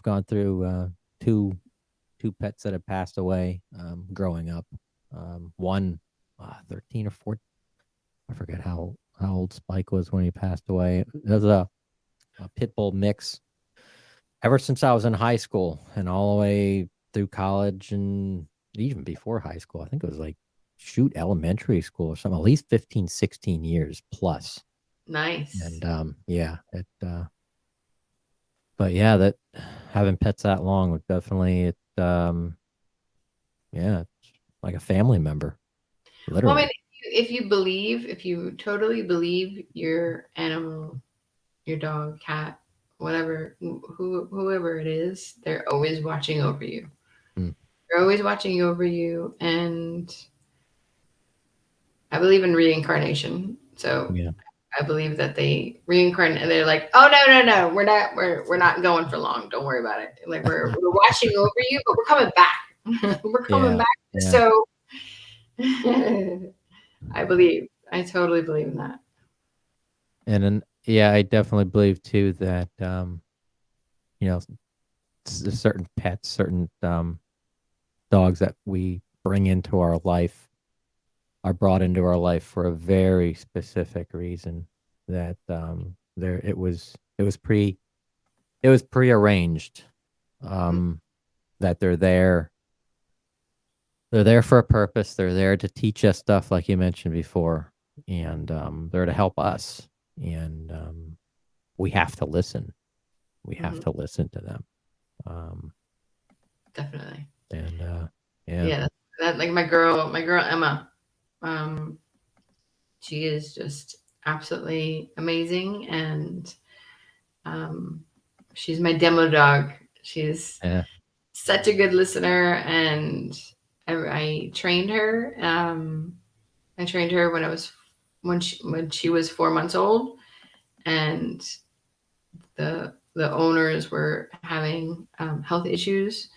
gone through two pets that have passed away growing up. One 13 or 14. I forget how old Spike was when he passed away. It was a pit bull mix. Ever since I was in high school and all the way through college and even before high school, I think it was like elementary school or something, at least 15, 16 years plus. Nice. And yeah, but yeah, that having pets that long would definitely, yeah, it's like a family member, literally. Well, I mean, if you totally believe your animal, your dog, cat, whatever, whoever it is, they're always watching over you. They're always watching over you, and I believe in reincarnation. So Yeah. I believe that they reincarnate, and they're like, "Oh no, we're not going for long. Don't worry about it. Like we're watching over you, but we're coming back. We're coming back." Yeah. So I totally believe in that. And then, yeah, I definitely believe too that, you know, certain pets, certain dogs that we bring into our life are brought into our life for a very specific reason. That it was prearranged. That they're there. They're there for a purpose. They're there to teach us stuff, like you mentioned before, and they're to help us. And we have to listen. We have to listen to them. Definitely. And yeah, that like my girl Emma, she is just absolutely amazing, and she's my demo dog. She's such a good listener, and I trained her. I trained her when she was 4 months old, and the owners were having health issues.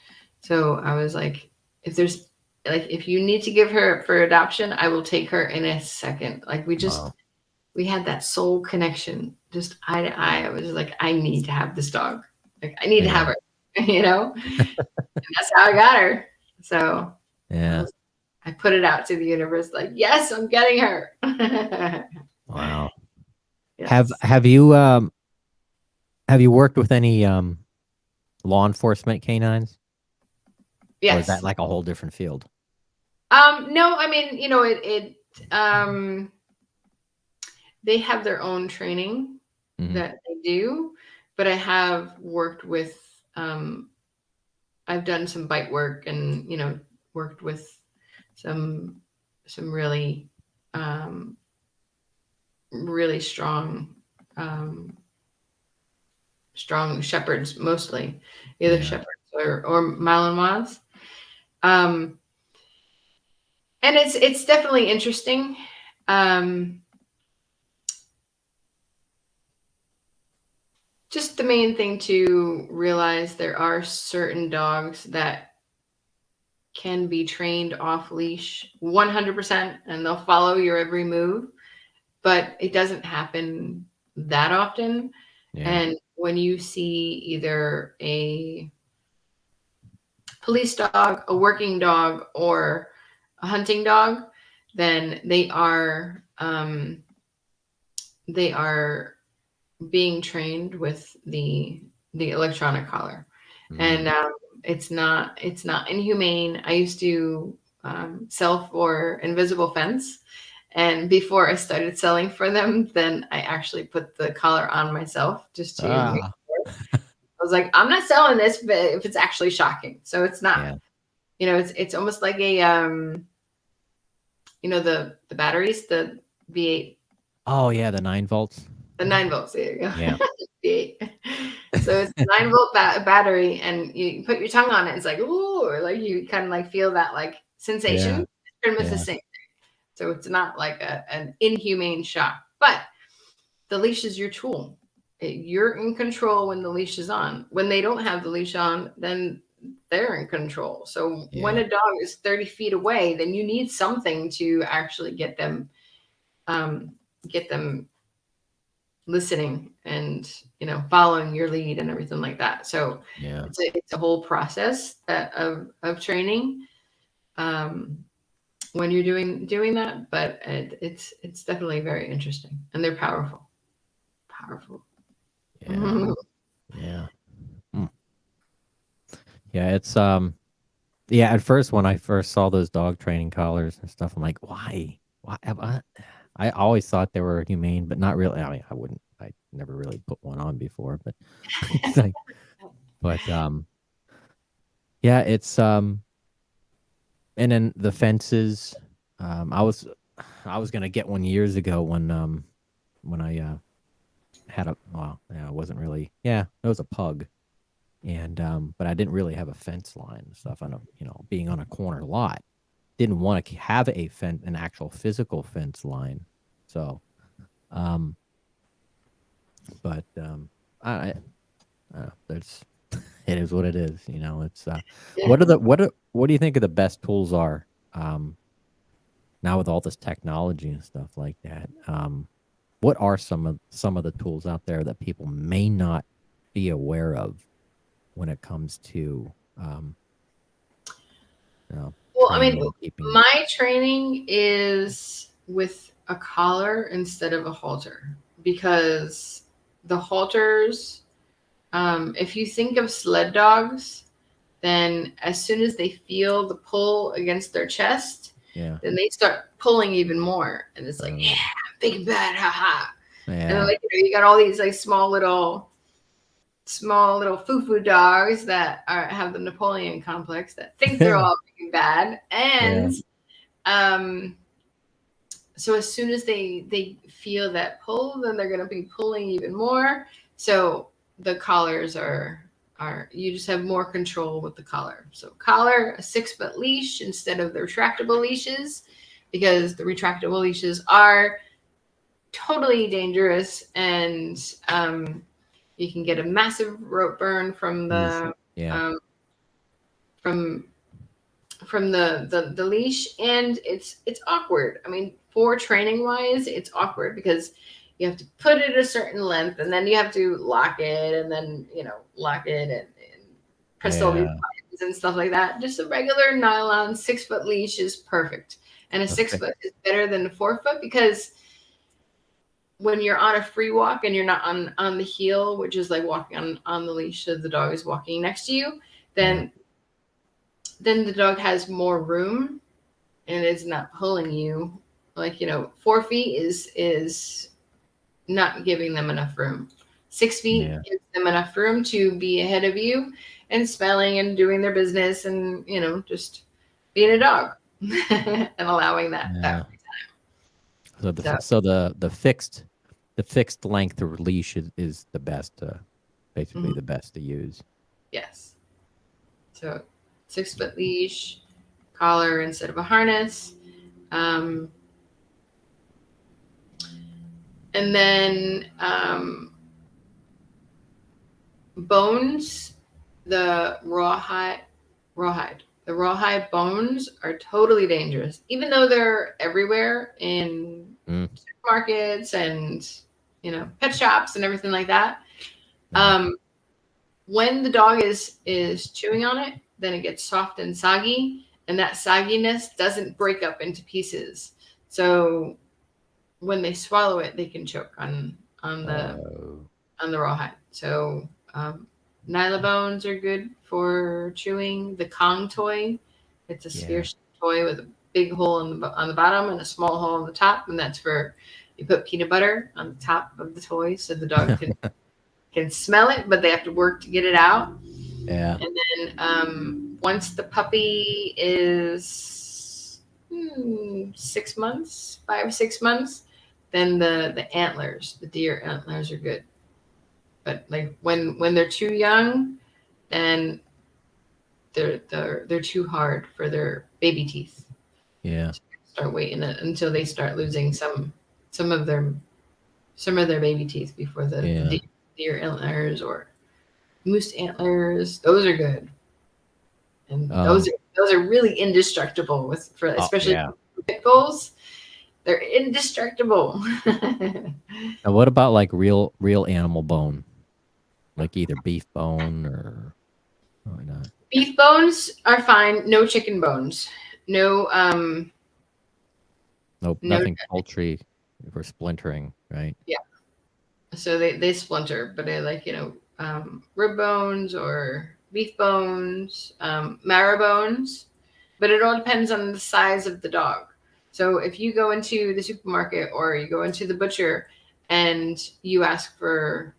So I was like, if you need to give her for adoption, I will take her in a second. Like Wow. we had that soul connection, just eye to eye. I was just like, I need to have this dog. Like I need to have Yeah. her, and that's how I got her. So Yeah. I put it out to the universe, like, yes, I'm getting her. Wow. Yes. Have you worked with any law enforcement canines? Or is that Yes. like a whole different field? No, I mean, they have their own training Mhm. that they do, but I have worked with, I've done some bite work, and, worked with some really, really strong, strong shepherds, mostly either Yeah. shepherds or Malinois. Um, and it's definitely interesting. Just the main thing to realize, there are certain dogs that can be trained off leash 100%, and they'll follow your every move, but it doesn't happen that often. Yeah. And when you see either a police dog, a working dog, or a hunting dog, then they are being trained with the electronic collar, and it's not inhumane. I used to sell for Invisible Fence, and before I started selling for them, then I actually put the collar on myself just to make Ah. sure. I was like, I'm not selling this if it's actually shocking. So it's not. Yeah. It's almost like a the batteries, the V8. Oh yeah, the 9 volts. The 9 volts. There you go. Yeah. V8. So it's a 9 volt battery, and you put your tongue on it. It's like, ooh, or like you kind of like feel that like sensation. Yeah. It's pretty much the Yeah. same thing. So it's not like an inhumane shock, but the leash is your tool. You're in control when the leash is on. When they don't have the leash on, then they're in control. So when Yeah. a dog is 30 feet away, then you need something to actually um, get them listening, and following your lead and everything like that. So Yeah. it's a whole process of training, when you're doing that, but it's definitely very interesting, and they're powerful. Yeah. Yeah. Hmm. Yeah, it's yeah, at first when I first saw those dog training collars and stuff, I'm like, why? Why? I always thought they were humane, but not really. I mean, I never really put one on before, but it's like, but yeah, it's and then the fences. I was gonna get one years ago when I had a, well, yeah, it wasn't really, yeah, it was a pug, and but I didn't really have a fence line and stuff. I know, being on a corner lot, didn't want to have an actual physical fence line. So, but I there's it is what it is. It's Yeah. what do you think of the best tools are now with all this technology and stuff like that? What are some of the tools out there that people may not be aware of when it comes to Well, I mean, training and keeping? my training is with a collar instead of a halter, because the halters, if you think of sled dogs, then as soon as they feel the pull against their chest, Yeah. then they start pulling even more. And it's like, Um, yeah, big and bad, haha. And then, yeah. like, you got all these like small little foo-foo dogs that have the Napoleon complex, that think they're all big and bad. Yeah. And so as soon as they feel that pull, then they're going to be pulling even more. So the collars are you just have more control with the collar. So collar, a 6-foot leash instead of the retractable leashes, because the retractable leashes are totally dangerous, and you can get a massive rope burn from the from the leash, and it's awkward. I mean, for training wise, it's awkward because you have to put it a certain length, and then you have to lock it, and then lock it and press all these buttons and stuff like that. Just a regular nylon 6-foot leash is perfect, and a 6-foot is better than a 4-foot, because when you're on a free walk and you're not on the heel, which is like walking on the leash, so the dog is walking next to you, then the dog has more room and it's not pulling you. Like, 4 feet is not giving them enough room. 6 feet gives them enough room to be ahead of you and smelling and doing their business and, just being a dog and allowing that time. So the fixed length of leash is the best, basically the best to use. Yes. So 6-foot leash, collar instead of a harness. And then bones, the rawhide bones are totally dangerous, even though they're everywhere in supermarkets and pet shops and everything like that. When the dog is chewing on it, then it gets soft and soggy, and that sogginess doesn't break up into pieces. So when they swallow it, they can choke on the rawhide. So nyla bones are good for chewing. The Kong toy, it's a sphere toy with a big hole on the bottom and a small hole on the top, and that's for you put peanut butter on the top of the toy so the dog can smell it, but they have to work to get it out. Yeah. And then once the puppy is 6 months, 5 or 6 months, then the antlers, the deer antlers are good. But like when they're too young, then they're too hard for their baby teeth. Yeah. So start waiting until they start losing some of their baby teeth before the deer antlers or moose antlers. Those are good, and those are really indestructible especially pit bulls. They're indestructible. Now, what about like real animal bone, like either beef bone or probably not? Beef bones are fine. No chicken bones. No. Nope. Nothing poultry for splintering, right? Yeah. So they splinter, but they like rib bones or beef bones, marrow bones, but it all depends on the size of the dog. So if you go into the supermarket or you go into the butcher and you ask for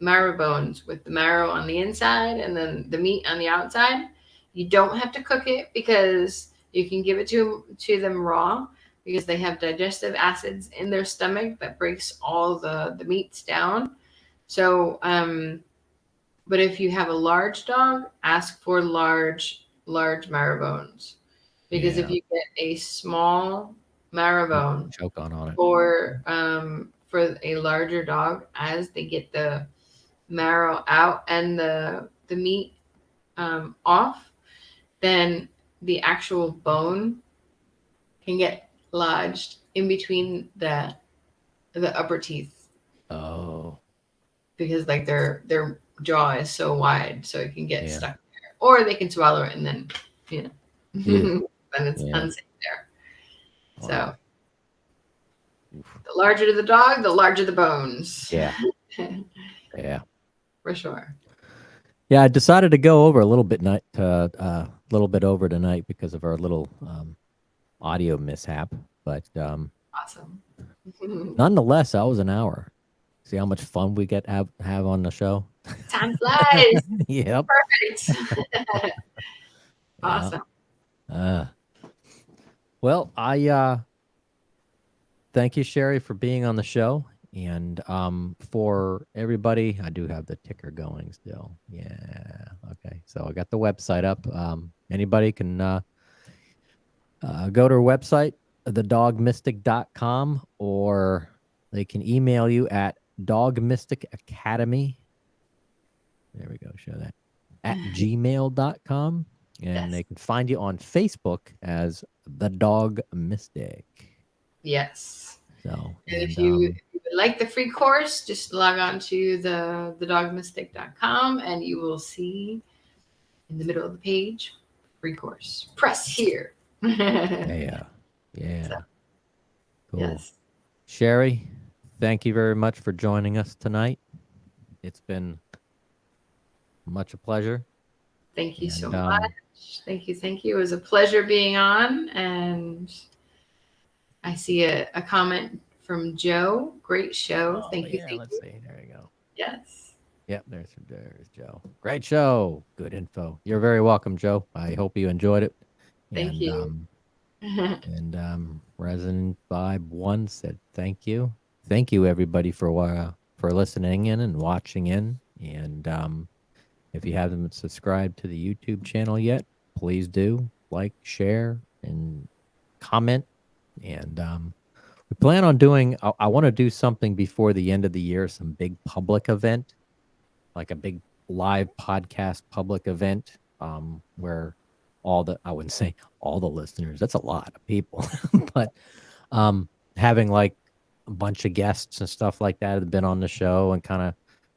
marrow bones with the marrow on the inside and then the meat on the outside, you don't have to cook it, because you can give it to them raw, because they have digestive acids in their stomach that breaks all the meats down. So, but if you have a large dog, ask for large marrow bones, because if you get a small marrow bone, choke on it. for a larger dog, as they get the marrow out and the meat off, then the actual bone can get lodged in between the upper teeth. Oh. Because like their jaw is so wide, so it can get stuck there. Or they can swallow it and then then it's unsafe there. Wow. So the larger the dog, the larger the bones. Yeah. Yeah. For sure. Yeah, I decided to go over a little bit over tonight because of our little audio mishap, but awesome. Nonetheless, that was an hour. See how much fun we get have on the show. Time flies. Yep. Perfect. Awesome. Well, I thank you, Cherie, for being on the show, And for everybody, I do have the ticker going still. Yeah. Okay. So I got the website up. Anybody can go to our website, thedogmystic.com, or they can email you at dogmysticacademy. There we go. Show that. At gmail.com. And Yes. they can find you on Facebook as The Dog Mystic. Yes. So, And if you would like the free course, just log on to thedogmystic.com and you will see in the middle of the page, free course. Press here. yeah. So, Cool. yes. Cherie, thank you very much for joining us tonight. It's been much a pleasure. Thank you so much. Thank you. Thank you. It was a pleasure being on. And I see a comment from Joe. Great show. Thank you. Thank Let's you. see. There you go. Yes. Yep, there's Joe. Great show. Good info. You're very welcome, Joe. I hope you enjoyed it. Thank you. And Resident Vibe 1 said thank you. Thank you, everybody, for listening in and watching in. And if you haven't subscribed to the YouTube channel yet, please do like, share, and comment. And we plan on doing, I want to do something before the end of the year, some big public event, like a big live podcast public event where I wouldn't say all the listeners, that's a lot of people, but having like a bunch of guests and stuff like that have been on the show and kind of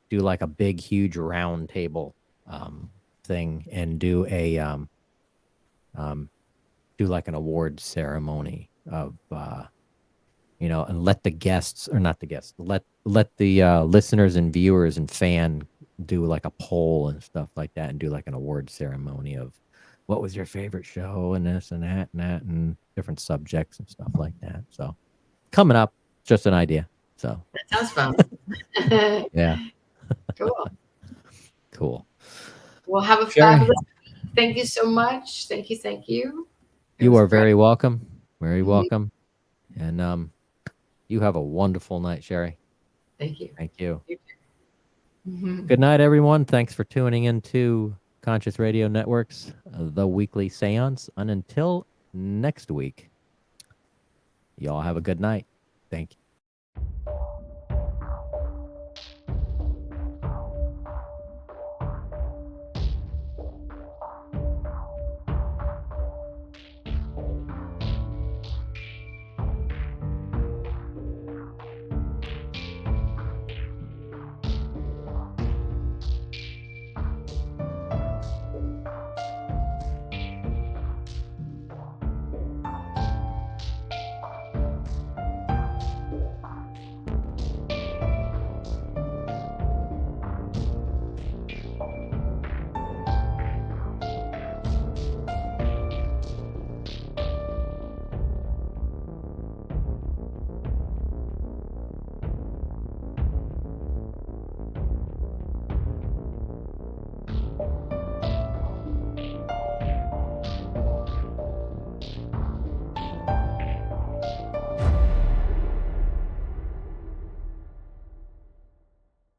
do like a big, huge round table thing and do like an award ceremony of, and let the guests, or not the guests, let the listeners and viewers and fan do like a poll and stuff like that and do like an award ceremony of what was your favorite show and this and that and different subjects and stuff like that. So coming up, just an idea. So that sounds fun. Yeah. Cool. Well, have a fabulous week. Thank you so much. Thank you. Thank you. You are very welcome. Very welcome. And you have a wonderful night, Cherie. Thank you. Thank you. You too. Good night, everyone. Thanks for tuning into Conscious Radio Network's The Weekly Séance. And until next week, y'all have a good night. Thank you.